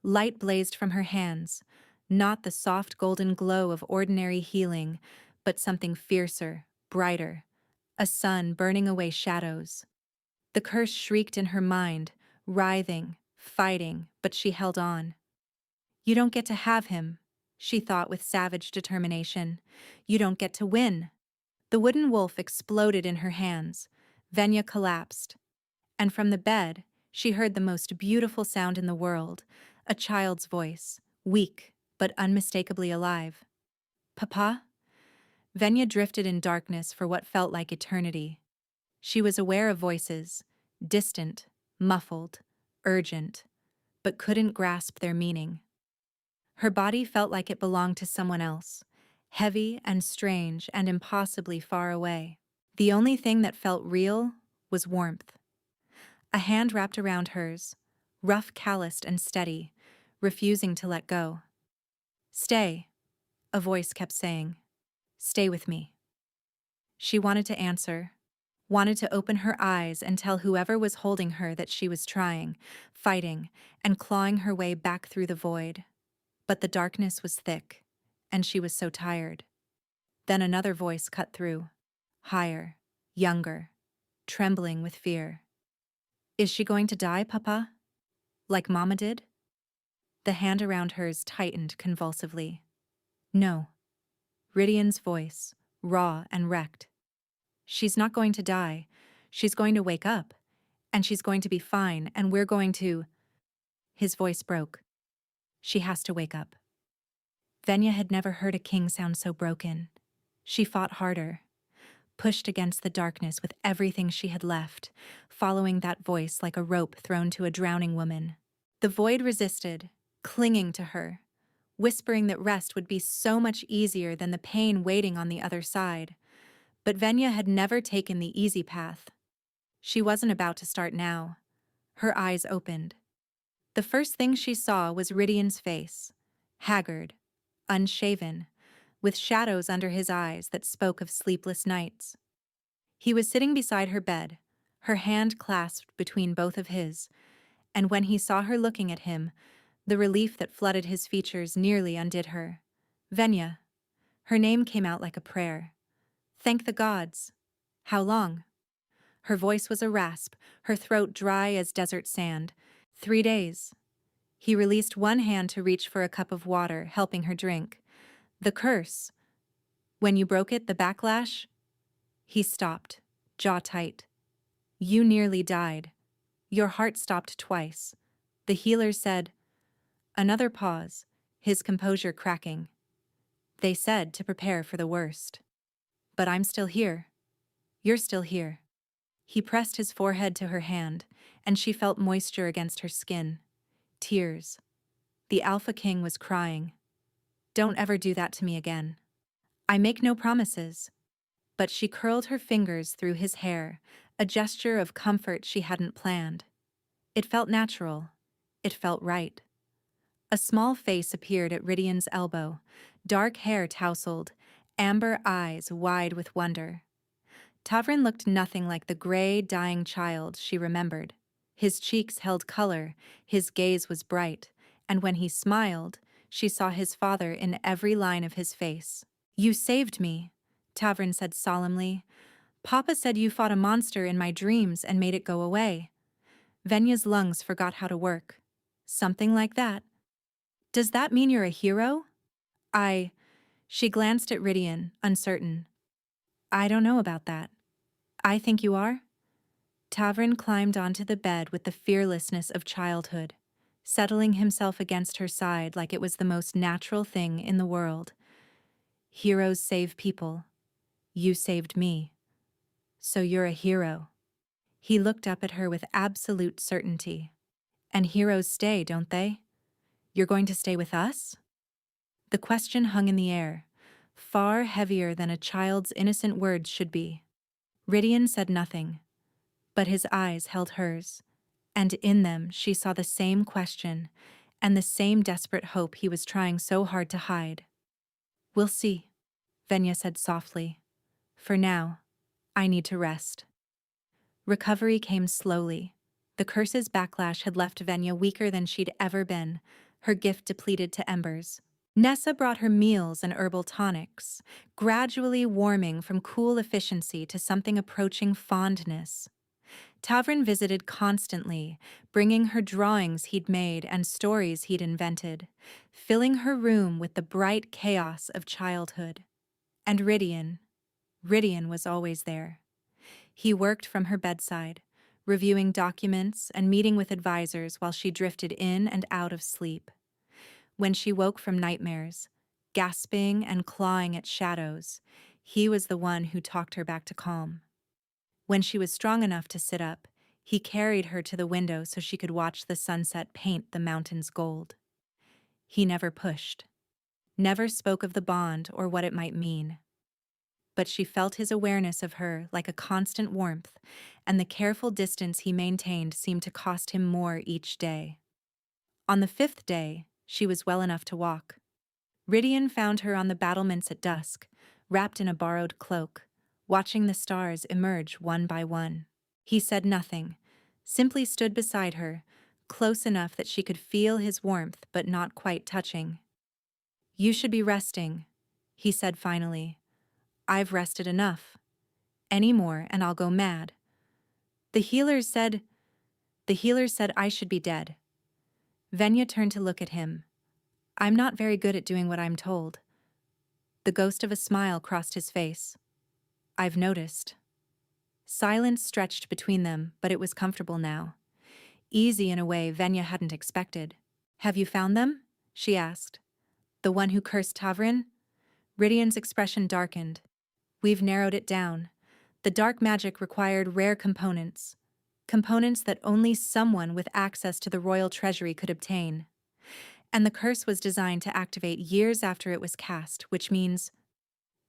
Light blazed from her hands, not the soft golden glow of ordinary healing, but something fiercer, brighter, a sun burning away shadows. The curse shrieked in her mind, writhing, fighting, but she held on. "You don't get to have him," she thought with savage determination. "You don't get to win." The wooden wolf exploded in her hands. Venya collapsed. And from the bed, she heard the most beautiful sound in the world, A child's voice, weak but unmistakably alive. Papa? Venya drifted in darkness for what felt like eternity. She was aware of voices, distant, muffled, urgent, but couldn't grasp their meaning. Her body felt like it belonged to someone else, heavy and strange and impossibly far away. The only thing that felt real was warmth. A hand wrapped around hers, rough, calloused, and steady, refusing to let go. Stay, a voice kept saying. Stay with me. She wanted to answer, wanted to open her eyes and tell whoever was holding her that she was trying, fighting, and clawing her way back through the void. But the darkness was thick, and she was so tired. Then another voice cut through, higher, younger, trembling with fear. Is she going to die, Papa? Like Mama did? The hand around hers tightened convulsively. No. Rydian's voice, raw and wrecked. She's not going to die. She's going to wake up. And she's going to be fine, and we're going to... His voice broke. She has to wake up. Venya had never heard a king sound so broken. She fought harder, pushed against the darkness with everything she had left, following that voice like a rope thrown to a drowning woman. The void resisted, clinging to her, whispering that rest would be so much easier than the pain waiting on the other side. But Venya had never taken the easy path. She wasn't about to start now. Her eyes opened. The first thing she saw was Rydian's face, haggard, unshaven, with shadows under his eyes that spoke of sleepless nights. He was sitting beside her bed, her hand clasped between both of his, and when he saw her looking at him, the relief that flooded his features nearly undid her. Venya. Her name came out like a prayer. Thank the gods. How long? Her voice was a rasp, her throat dry as desert sand. 3 days. He released one hand to reach for a cup of water, helping her drink. The curse. When you broke it, the backlash? He stopped, jaw tight. You nearly died. Your heart stopped twice. The healer said... Another pause, his composure cracking. They said to prepare for the worst. But I'm still here. You're still here. He pressed his forehead to her hand, and she felt moisture against her skin. Tears. The Alpha King was crying. Don't ever do that to me again. I make no promises. But she curled her fingers through his hair, a gesture of comfort she hadn't planned. It felt natural. It felt right. A small face appeared at Rydian's elbow, dark hair tousled, amber eyes wide with wonder. Tavrin looked nothing like the gray, dying child she remembered. His cheeks held color, his gaze was bright, and when he smiled, she saw his father in every line of his face. You saved me, Tavrin said solemnly. Papa said you fought a monster in my dreams and made it go away. Venya's lungs forgot how to work. Something like that. Does that mean you're a hero? She glanced at Rydian, uncertain. I don't know about that. I think you are? Tavrin climbed onto the bed with the fearlessness of childhood, settling himself against her side like it was the most natural thing in the world. Heroes save people. You saved me. So you're a hero. He looked up at her with absolute certainty. And heroes stay, don't they? You're going to stay with us? The question hung in the air, far heavier than a child's innocent words should be. Rydian said nothing, but his eyes held hers, and in them she saw the same question and the same desperate hope he was trying so hard to hide. We'll see, Venya said softly. For now, I need to rest. Recovery came slowly. The curse's backlash had left Venya weaker than she'd ever been, her gift depleted to embers. Nessa brought her meals and herbal tonics, gradually warming from cool efficiency to something approaching fondness. Tavrin visited constantly, bringing her drawings he'd made and stories he'd invented, filling her room with the bright chaos of childhood. And Rydian was always there. He worked from her bedside, reviewing documents and meeting with advisors while she drifted in and out of sleep. When she woke from nightmares, gasping and clawing at shadows, he was the one who talked her back to calm. When she was strong enough to sit up, he carried her to the window so she could watch the sunset paint the mountains gold. He never pushed, never spoke of the bond or what it might mean. But she felt his awareness of her like a constant warmth, and the careful distance he maintained seemed to cost him more each day. On the 5th day, she was well enough to walk. Rydian found her on the battlements at dusk, wrapped in a borrowed cloak, watching the stars emerge one by one. He said nothing, simply stood beside her, close enough that she could feel his warmth but not quite touching. "You should be resting," he said finally. "I've rested enough. Any more and I'll go mad. The healers said I should be dead." Venya turned to look at him. "I'm not very good at doing what I'm told." The ghost of a smile crossed his face. "I've noticed." Silence stretched between them, but it was comfortable now. Easy in a way Venya hadn't expected. "Have you found them?" she asked. "The one who cursed Tavrin?" Rydian's expression darkened. "We've narrowed it down. The dark magic required rare components. Components that only someone with access to the royal treasury could obtain. And the curse was designed to activate years after it was cast, which means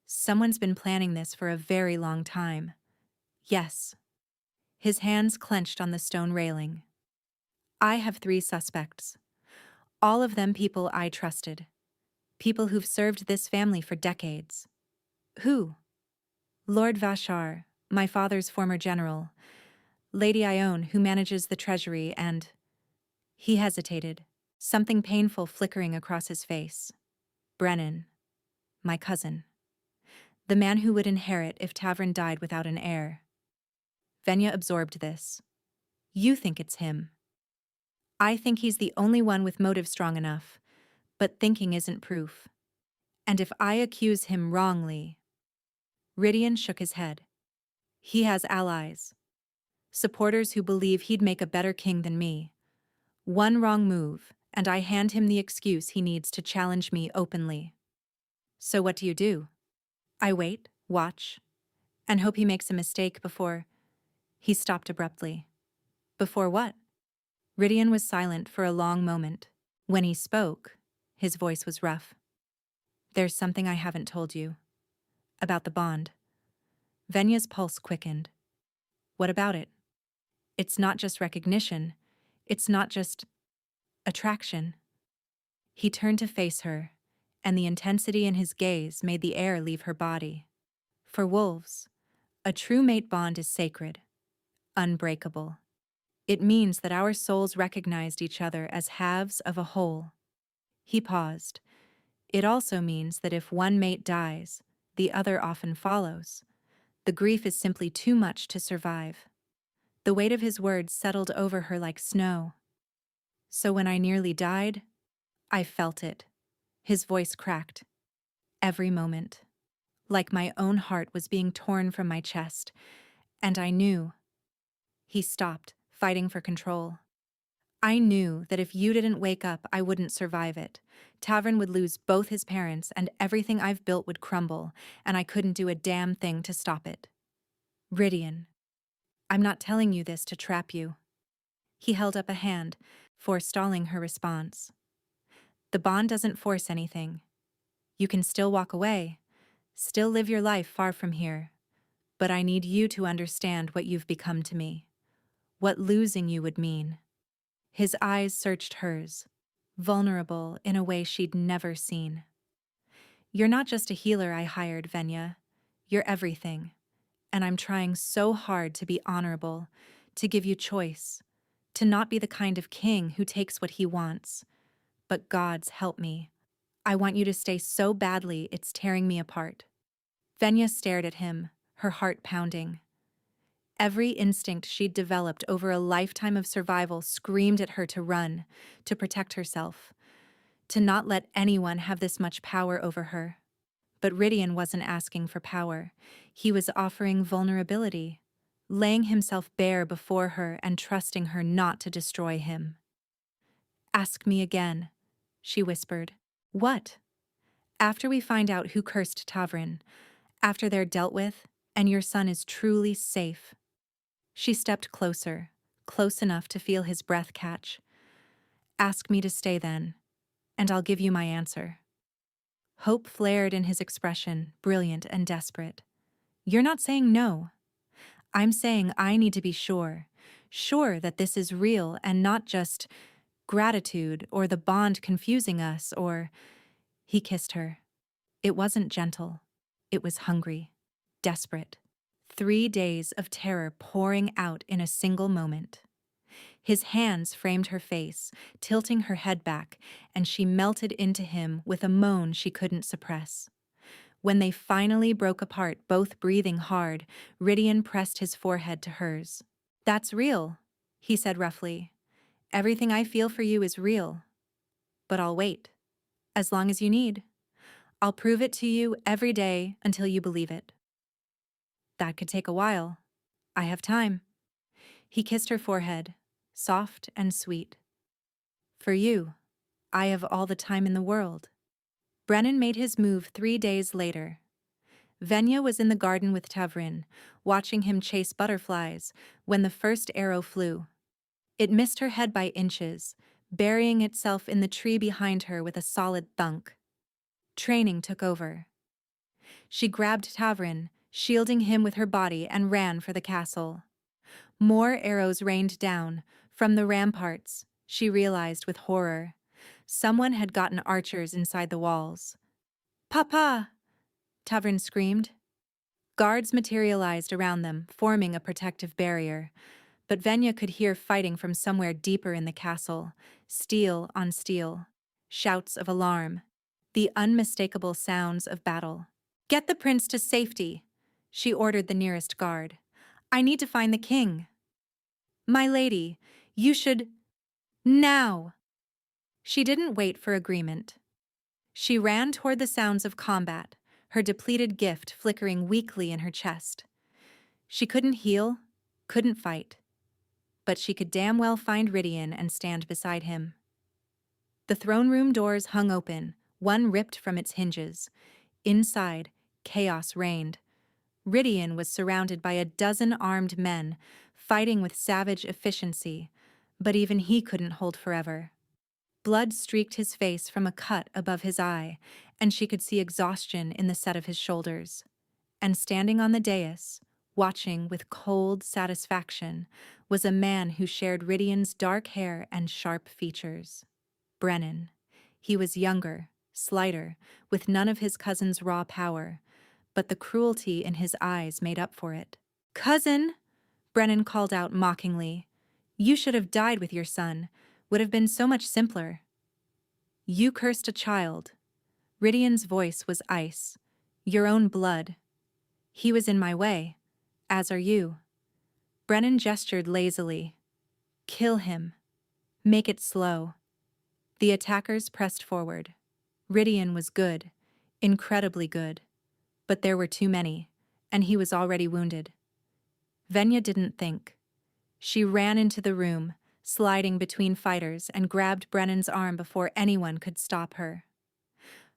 someone's been planning this for a very long time. Yes." His hands clenched on the stone railing. "I have 3 suspects. All of them people I trusted. People who've served this family for decades." "Who?" "Lord Vashar, my father's former general. Lady Ione, who manages the treasury, and—" He hesitated, something painful flickering across his face. "Brennan, my cousin. The man who would inherit if Tavrin died without an heir." Venya absorbed this. "You think it's him." "I think he's the only one with motive strong enough, but thinking isn't proof. And if I accuse him wrongly—" Rydian shook his head. "He has allies. Supporters who believe he'd make a better king than me. One wrong move, and I hand him the excuse he needs to challenge me openly." "So what do you do?" "I wait, watch, and hope he makes a mistake before—" He stopped abruptly. "Before what?" Rydian was silent for a long moment. When he spoke, his voice was rough. "There's something I haven't told you. About the bond." Venya's pulse quickened. "What about it?" "It's not just recognition. It's not just attraction." He turned to face her, and the intensity in his gaze made the air leave her body. "For wolves, a true mate bond is sacred, unbreakable. It means that our souls recognized each other as halves of a whole." He paused. "It also means that if one mate dies, the other often follows. The grief is simply too much to survive." The weight of his words settled over her like snow. "So when I nearly died, I felt it." His voice cracked. "Every moment. Like my own heart was being torn from my chest. And I knew—" He stopped, fighting for control. "I knew that if you didn't wake up, I wouldn't survive it. Tavrin would lose both his parents and everything I've built would crumble, and I couldn't do a damn thing to stop it. Rydian, I'm not telling you this to trap you." He held up a hand, forestalling her response. "The bond doesn't force anything. You can still walk away, still live your life far from here. But I need you to understand what you've become to me. What losing you would mean." His eyes searched hers, vulnerable in a way she'd never seen. "You're not just a healer I hired, Venya. You're everything. And I'm trying so hard to be honorable, to give you choice, to not be the kind of king who takes what he wants. But gods help me. I want you to stay so badly it's tearing me apart." Venya stared at him, her heart pounding. Every instinct she'd developed over a lifetime of survival screamed at her to run, to protect herself, to not let anyone have this much power over her. But Rydian wasn't asking for power. He was offering vulnerability, laying himself bare before her and trusting her not to destroy him. "Ask me again," she whispered. "What?" "After we find out who cursed Tavrin, after they're dealt with, and your son is truly safe." She stepped closer, close enough to feel his breath catch. "Ask me to stay then, and I'll give you my answer." Hope flared in his expression, brilliant and desperate. "You're not saying no. I'm saying I need to be sure. Sure that this is real and not just gratitude or the bond confusing us or—" He kissed her. It wasn't gentle. It was hungry, desperate. 3 days of terror pouring out in a single moment. His hands framed her face, tilting her head back, and she melted into him with a moan she couldn't suppress. When they finally broke apart, both breathing hard, Rydian pressed his forehead to hers. "That's real," he said roughly. "Everything I feel for you is real. But I'll wait. As long as you need. I'll prove it to you every day until you believe it." "That could take a while. I have time." He kissed her forehead, soft and sweet. "For you, I have all the time in the world." Brennan made his move 3 days later. Venya was in the garden with Tavrin, watching him chase butterflies, when the first arrow flew. It missed her head by inches, burying itself in the tree behind her with a solid thunk. Training took over. She grabbed Tavrin, shielding him with her body, and ran for the castle. More arrows rained down, from the ramparts, she realized with horror. Someone had gotten archers inside the walls. "Papa!" Tavrin screamed. Guards materialized around them, forming a protective barrier. But Venya could hear fighting from somewhere deeper in the castle, steel on steel. Shouts of alarm. The unmistakable sounds of battle. "Get the prince to safety," she ordered the nearest guard. "I need to find the king." "My lady, you should— now!" She didn't wait for agreement. She ran toward the sounds of combat, her depleted gift flickering weakly in her chest. She couldn't heal, couldn't fight, but she could damn well find Rydian and stand beside him. The throne room doors hung open, one ripped from its hinges. Inside, chaos reigned. Rydian was surrounded by a dozen armed men, fighting with savage efficiency, but even he couldn't hold forever. Blood streaked his face from a cut above his eye, and she could see exhaustion in the set of his shoulders. And standing on the dais, watching with cold satisfaction, was a man who shared Rydian's dark hair and sharp features. Brennan. He was younger, slighter, with none of his cousin's raw power, but the cruelty in his eyes made up for it. "Cousin!" Brennan called out mockingly. "You should have died with your son. Would have been so much simpler." "You cursed a child." Rydian's voice was ice. "Your own blood. He was in my way, as are you." Brennan gestured lazily. "Kill him. Make it slow." The attackers pressed forward. Rydian was good, incredibly good, but there were too many, and he was already wounded. Venya didn't think. She ran into the room, sliding between fighters, and grabbed Brennan's arm before anyone could stop her.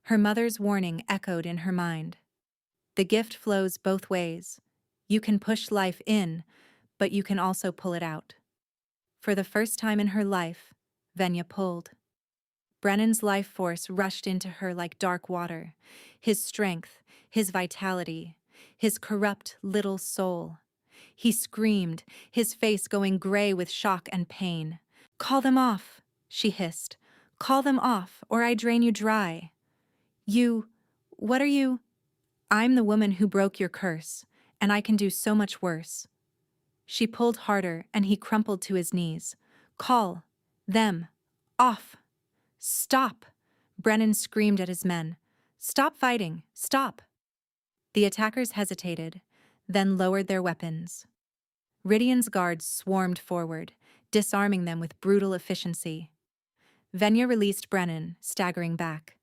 Her mother's warning echoed in her mind. The gift flows both ways. You can push life in, but you can also pull it out. For the first time in her life, Venya pulled. Brennan's life force rushed into her like dark water. His strength, his vitality, his corrupt little soul. He screamed, his face going gray with shock and pain. "Call them off," she hissed. "Call them off, or I drain you dry." What are you?" "I'm the woman who broke your curse, and I can do so much worse." She pulled harder, and he crumpled to his knees. "Call them off." "Stop!" Brennan screamed at his men. "Stop fighting! Stop!" The attackers hesitated, then lowered their weapons. Rydian's guards swarmed forward, disarming them with brutal efficiency. Venya released Brennan, staggering back.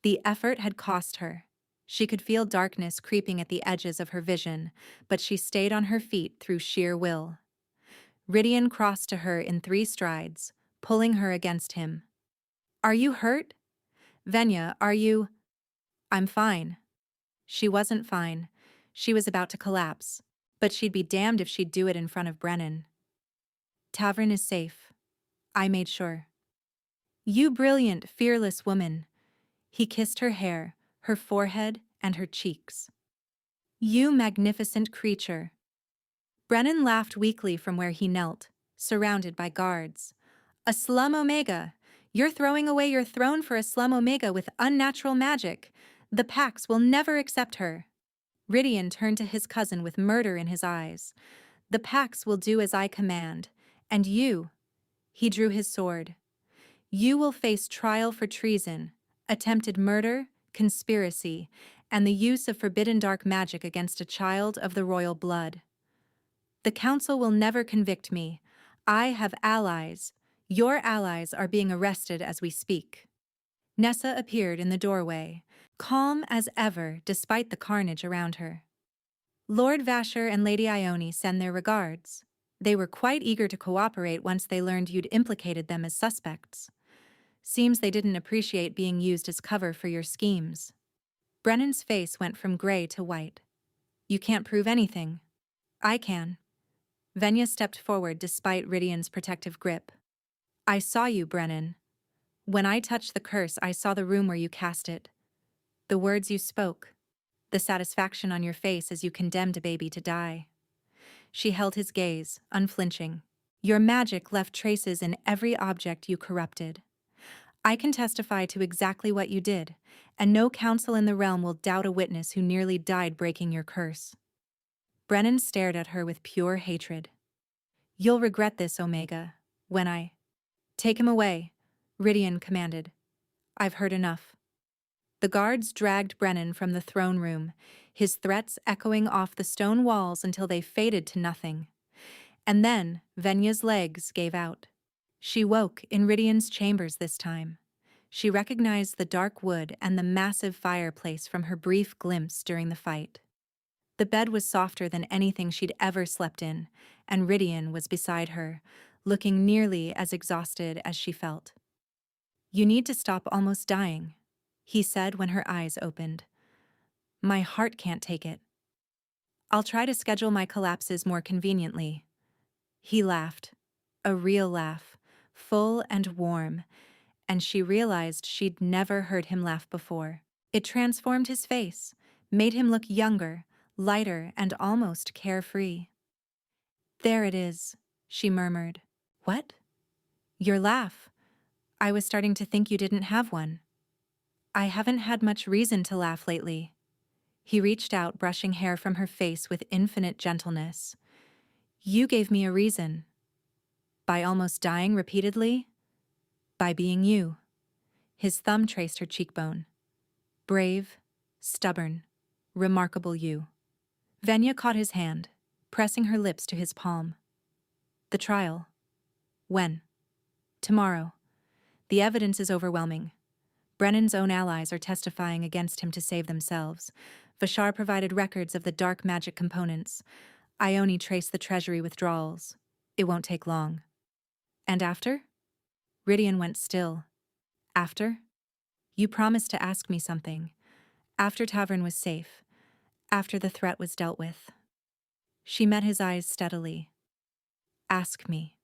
The effort had cost her. She could feel darkness creeping at the edges of her vision, but she stayed on her feet through sheer will. Rydian crossed to her in 3 strides, pulling her against him. "Are you hurt? Venya, are you—" "I'm fine." She wasn't fine. She was about to collapse. But she'd be damned if she'd do it in front of Brennan. "Tavern is safe. I made sure." "You brilliant, fearless woman." He kissed her hair, her forehead, and her cheeks. "You magnificent creature." Brennan laughed weakly from where he knelt, surrounded by guards. "A slum omega! You're throwing away your throne for a slum omega with unnatural magic. The Pax will never accept her." Rydian turned to his cousin with murder in his eyes. "The Pax will do as I command. And you—" He drew his sword. "You will face trial for treason, attempted murder, conspiracy, and the use of forbidden dark magic against a child of the royal blood. The council will never convict me. I have allies. Your allies are being arrested as we speak." Nessa appeared in the doorway, calm as ever despite the carnage around her. "Lord Vasher and Lady Ione send their regards. They were quite eager to cooperate once they learned you'd implicated them as suspects. Seems they didn't appreciate being used as cover for your schemes." Brennan's face went from gray to white. "You can't prove anything." "I can." Venya stepped forward despite Rydian's protective grip. "I saw you, Brennan. When I touched the curse, I saw the room where you cast it. The words you spoke. The satisfaction on your face as you condemned a baby to die." She held his gaze, unflinching. "Your magic left traces in every object you corrupted. I can testify to exactly what you did, and no council in the realm will doubt a witness who nearly died breaking your curse." Brennan stared at her with pure hatred. "You'll regret this, Omega, when I—" "Take him away," Rydian commanded. "I've heard enough." The guards dragged Brennan from the throne room, his threats echoing off the stone walls until they faded to nothing. And then Venya's legs gave out. She woke in Rydian's chambers this time. She recognized the dark wood and the massive fireplace from her brief glimpse during the fight. The bed was softer than anything she'd ever slept in, and Rydian was beside her, looking nearly as exhausted as she felt. "You need to stop almost dying," he said when her eyes opened. "My heart can't take it." "I'll try to schedule my collapses more conveniently." He laughed, a real laugh, full and warm, and she realized she'd never heard him laugh before. It transformed his face, made him look younger, lighter, and almost carefree. "There it is," she murmured. "What?" "Your laugh. I was starting to think you didn't have one." "I haven't had much reason to laugh lately." He reached out, brushing hair from her face with infinite gentleness. "You gave me a reason." "By almost dying repeatedly?" "By being you." His thumb traced her cheekbone. "Brave, stubborn, remarkable you." Venya caught his hand, pressing her lips to his palm. "The trial. When?" "Tomorrow. The evidence is overwhelming. Brennan's own allies are testifying against him to save themselves. Vashar provided records of the dark magic components. Ione traced the treasury withdrawals. It won't take long." "And after?" Rydian went still. "After? You promised to ask me something. After Tavern was safe. After the threat was dealt with." She met his eyes steadily. "Ask me."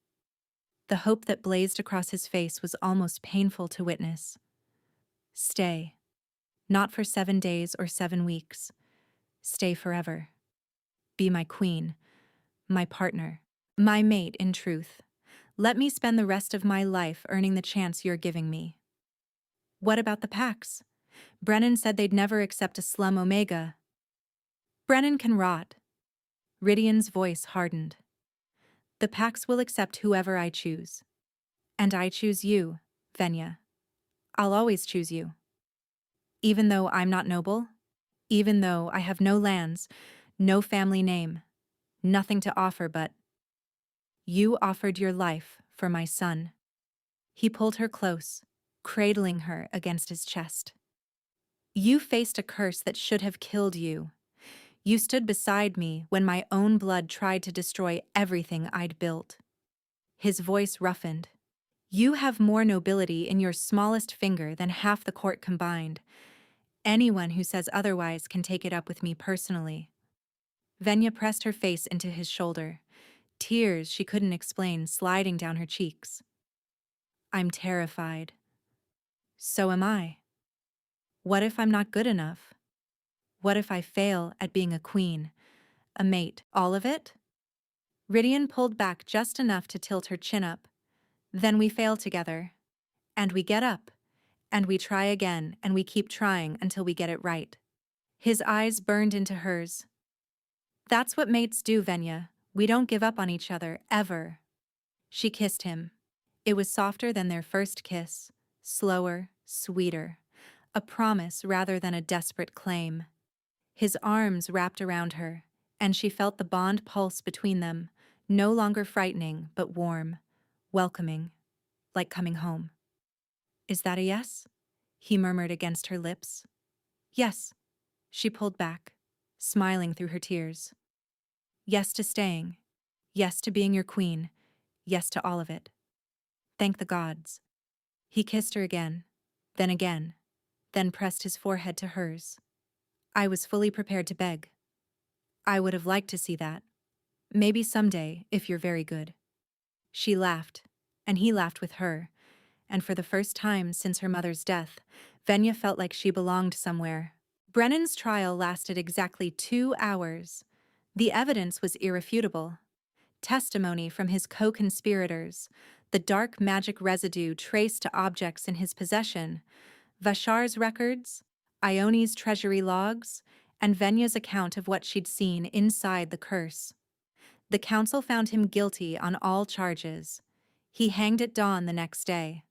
The hope that blazed across his face was almost painful to witness. "Stay. Not for 7 days or 7 weeks. Stay forever. Be my queen, my partner, my mate in truth. Let me spend the rest of my life earning the chance you're giving me." "What about the Pax? Brennan said they'd never accept a slum omega." "Brennan can rot." Rydian's voice hardened. "The Pax will accept whoever I choose. And I choose you, Venya. I'll always choose you. Even though I'm not noble, even though I have no lands, no family name, nothing to offer but—" "You offered your life for my son." He pulled her close, cradling her against his chest. You faced a curse that should have killed you. You stood beside me when my own blood tried to destroy everything I'd built." His voice roughened. "You have more nobility in your smallest finger than half the court combined. Anyone who says otherwise can take it up with me personally." Venya pressed her face into his shoulder, tears she couldn't explain sliding down her cheeks. "I'm terrified." "So am I. What if I'm not good enough? What if I fail at being a queen, a mate, all of it?" Rydian pulled back just enough to tilt her chin up. "Then we fail together. And we get up. And we try again, and we keep trying until we get it right." His eyes burned into hers. "That's what mates do, Venya. We don't give up on each other, ever." She kissed him. It was softer than their first kiss, slower, sweeter, a promise rather than a desperate claim. His arms wrapped around her, and she felt the bond pulse between them, no longer frightening but warm, welcoming, like coming home. "Is that a yes?" he murmured against her lips. "Yes." She pulled back, smiling through her tears. "Yes to staying. Yes to being your queen. Yes to all of it. Thank the gods." He kissed her again, then pressed his forehead to hers. "I was fully prepared to beg. I would have liked to see that. Maybe someday, if you're very good." She laughed, and he laughed with her, and for the first time since her mother's death, Venya felt like she belonged somewhere. Brennan's trial lasted exactly 2 hours. The evidence was irrefutable. Testimony from his co-conspirators, the dark magic residue traced to objects in his possession, Vashar's records, Ione's treasury logs, and Venya's account of what she'd seen inside the curse. The council found him guilty on all charges. He hanged at dawn the next day.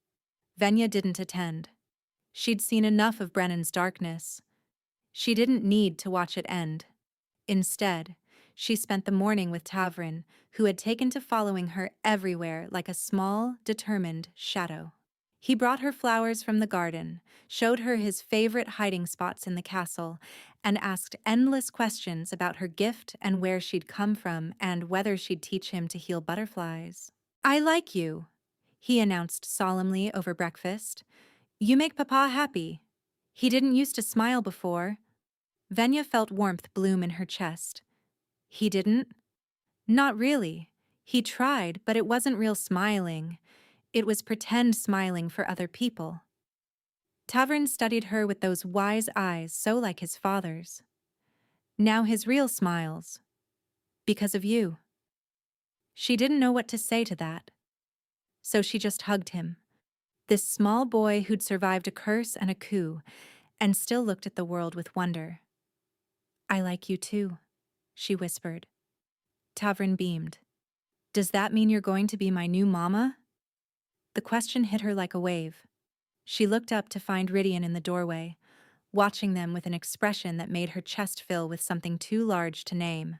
Venya didn't attend. She'd seen enough of Brennan's darkness. She didn't need to watch it end. Instead, she spent the morning with Tavrin, who had taken to following her everywhere like a small, determined shadow. He brought her flowers from the garden, showed her his favorite hiding spots in the castle, and asked endless questions about her gift and where she'd come from and whether she'd teach him to heal butterflies. "I like you," he announced solemnly over breakfast. "You make Papa happy. He didn't used to smile before." Venya felt warmth bloom in her chest. "He didn't?" "Not really. He tried, but it wasn't real smiling. It was pretend smiling for other people." Tavern studied her with those wise eyes so like his father's. "Now his real smiles. Because of you." She didn't know what to say to that. So she just hugged him. This small boy who'd survived a curse and a coup, and still looked at the world with wonder. "I like you too," she whispered. Tavrin beamed. "Does that mean you're going to be my new mama?" The question hit her like a wave. She looked up to find Rydian in the doorway, watching them with an expression that made her chest fill with something too large to name.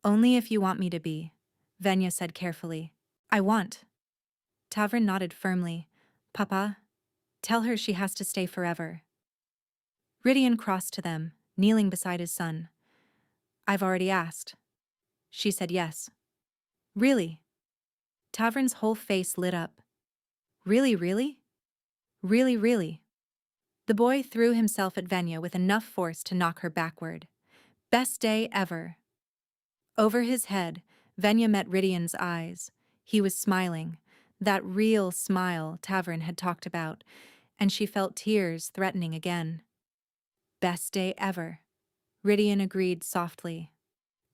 "Only if you want me to be," Venya said carefully. "I want." Tavrin nodded firmly. "Papa, tell her she has to stay forever." Rydian crossed to them, kneeling beside his son. "I've already asked." She said yes. "Really?" Tavrin's whole face lit up. "Really, really? Really, really?" The boy threw himself at Venya with enough force to knock her backward. "Best day ever." Over his head, Venya met Rydian's eyes. He was smiling, that real smile Tavrin had talked about, and she felt tears threatening again. "Best day ever," Rydian agreed softly.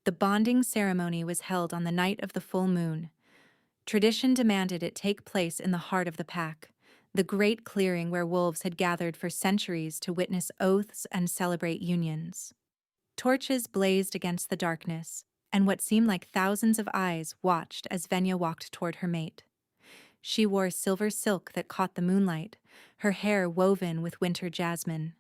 The bonding ceremony was held on the night of the full moon. Tradition demanded it take place in the heart of the pack, the great clearing where wolves had gathered for centuries to witness oaths and celebrate unions. Torches blazed against the darkness, and what seemed like thousands of eyes watched as Venya walked toward her mate. She wore silver silk that caught the moonlight, her hair woven with winter jasmine.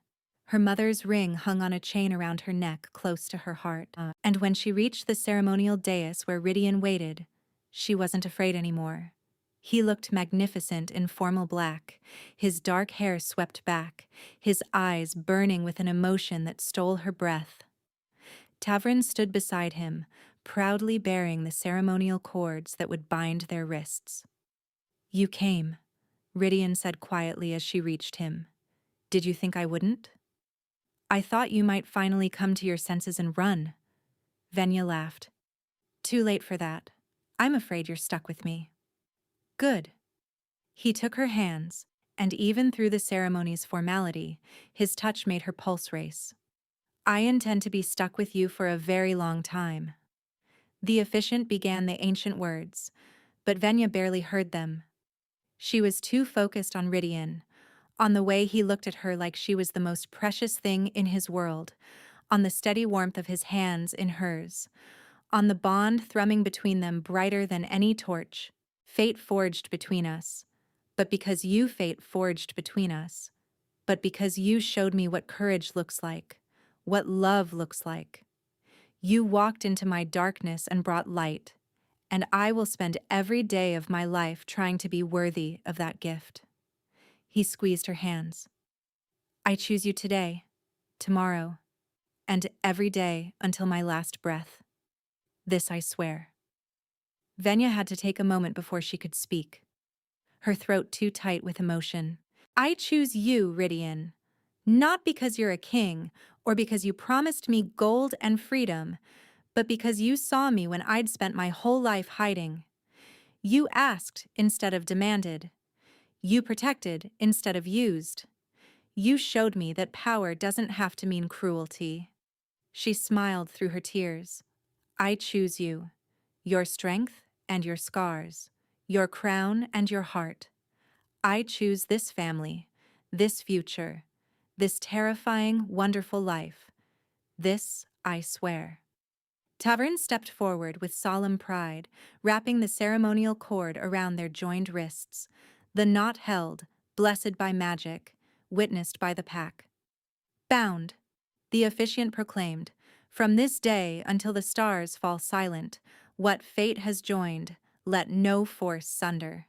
Her mother's ring hung on a chain around her neck close to her heart. And when she reached the ceremonial dais where Rydian waited, she wasn't afraid anymore. He looked magnificent in formal black, his dark hair swept back, his eyes burning with an emotion that stole her breath. Tavrin stood beside him, proudly bearing the ceremonial cords that would bind their wrists. "You came," Rydian said quietly as she reached him. "Did you think I wouldn't?" "I thought you might finally come to your senses and run." Venya laughed. "Too late for that. I'm afraid you're stuck with me." "Good." He took her hands, and even through the ceremony's formality, his touch made her pulse race. "I intend to be stuck with you for a very long time." The officiant began the ancient words, but Venya barely heard them. She was too focused on Rydian, on the way he looked at her like she was the most precious thing in his world, on the steady warmth of his hands in hers, on the bond thrumming between them brighter than any torch. "Fate forged between us. But because you, fate, forged between us. But because you showed me what courage looks like, what love looks like. You walked into my darkness and brought light, and I will spend every day of my life trying to be worthy of that gift." He squeezed her hands. "I choose you today, tomorrow, and every day until my last breath. This I swear." Venya had to take a moment before she could speak, her throat too tight with emotion. "I choose you, Rydian, not because you're a king or because you promised me gold and freedom, but because you saw me when I'd spent my whole life hiding. You asked instead of demanded. You protected instead of used. You showed me that power doesn't have to mean cruelty." She smiled through her tears. "I choose you, your strength and your scars, your crown and your heart. I choose this family, this future, this terrifying, wonderful life. This I swear." Tavern stepped forward with solemn pride, wrapping the ceremonial cord around their joined wrists, the knot held, blessed by magic, witnessed by the pack. "Bound," the officiant proclaimed, "from this day until the stars fall silent, what fate has joined, let no force sunder."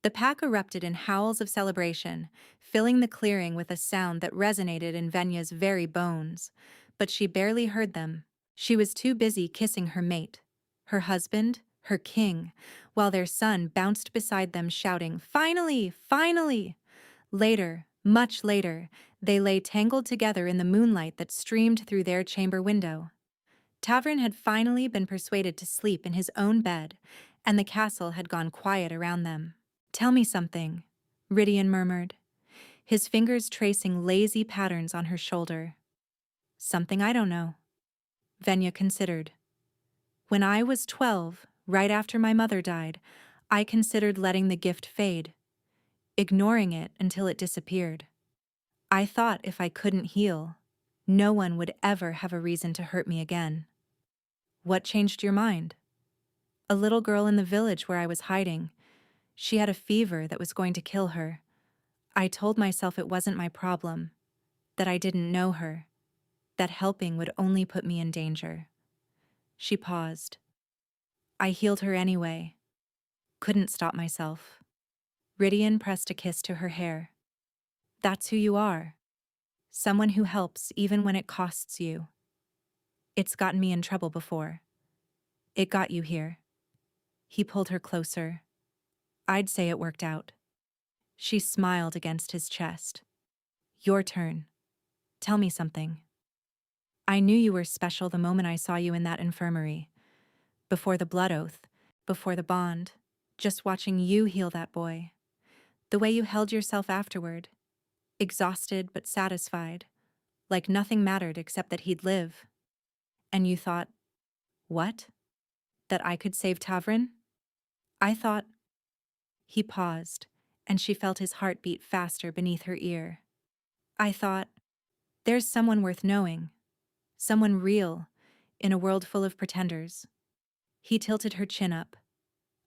The pack erupted in howls of celebration, filling the clearing with a sound that resonated in Venya's very bones, but she barely heard them. She was too busy kissing her mate, her husband, her king, while their son bounced beside them shouting, "Finally! Finally!" Later, much later, they lay tangled together in the moonlight that streamed through their chamber window. Tavrin had finally been persuaded to sleep in his own bed, and the castle had gone quiet around them. "Tell me something," Rydian murmured, his fingers tracing lazy patterns on her shoulder. "Something I don't know." Venya considered. "When I was 12, right after my mother died, I considered letting the gift fade, ignoring it until it disappeared. I thought if I couldn't heal, no one would ever have a reason to hurt me again." "What changed your mind?" "A little girl in the village where I was hiding. She had a fever that was going to kill her. I told myself it wasn't my problem, that I didn't know her, that helping would only put me in danger." She paused. "I healed her anyway. Couldn't stop myself." Rydian pressed a kiss to her hair. "That's who you are. Someone who helps even when it costs you. It's gotten me in trouble before. It got you here." He pulled her closer. "I'd say it worked out." She smiled against his chest. "Your turn. Tell me something." "I knew you were special the moment I saw you in that infirmary. Before the blood oath, before the bond, just watching you heal that boy. The way you held yourself afterward, exhausted but satisfied, like nothing mattered except that he'd live. And you thought, what? That I could save Tavrin? I thought—" He paused, and she felt his heart beat faster beneath her ear. "I thought, there's someone worth knowing, someone real, in a world full of pretenders." He tilted her chin up.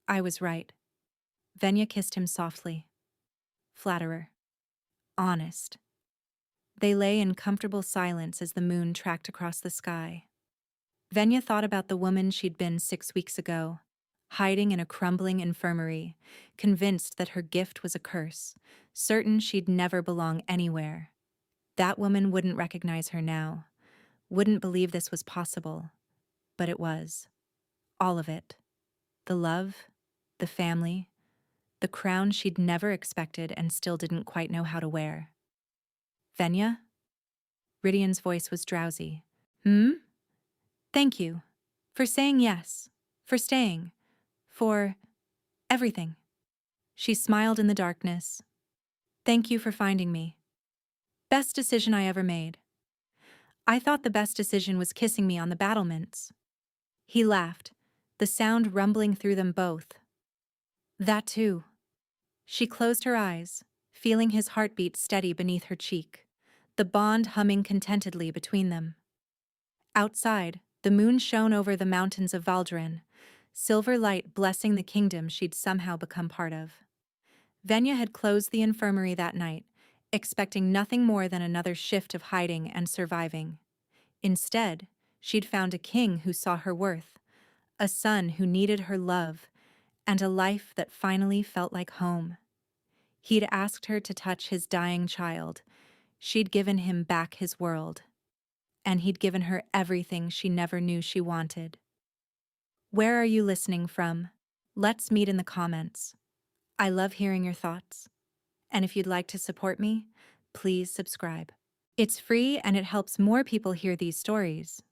"I was right." Venya kissed him softly. Flatterer. Honest. They lay in comfortable silence as the moon tracked across the sky. Venya thought about the woman she'd been 6 weeks ago, hiding in a crumbling infirmary, convinced that her gift was a curse, certain she'd never belong anywhere. That woman wouldn't recognize her now, wouldn't believe this was possible, but it was. All of it. The love, the family, the crown she'd never expected and still didn't quite know how to wear. Venya? Ridian's voice was drowsy. Hmm? Thank you. For saying yes. For staying. For everything. She smiled in the darkness. Thank you for finding me. Best decision I ever made. I thought the best decision was kissing me on the battlements. He laughed, the sound rumbling through them both. That too. She closed her eyes, feeling his heartbeat steady beneath her cheek, the bond humming contentedly between them. Outside, the moon shone over the mountains of Valdrin, silver light blessing the kingdom she'd somehow become part of. Venya had closed the infirmary that night, expecting nothing more than another shift of hiding and surviving. Instead, she'd found a king who saw her worth, a son who needed her love, and a life that finally felt like home. He'd asked her to touch his dying child. She'd given him back his world. And he'd given her everything she never knew she wanted. Where are you listening from? Let's meet in the comments. I love hearing your thoughts. And if you'd like to support me, please subscribe. It's free and it helps more people hear these stories.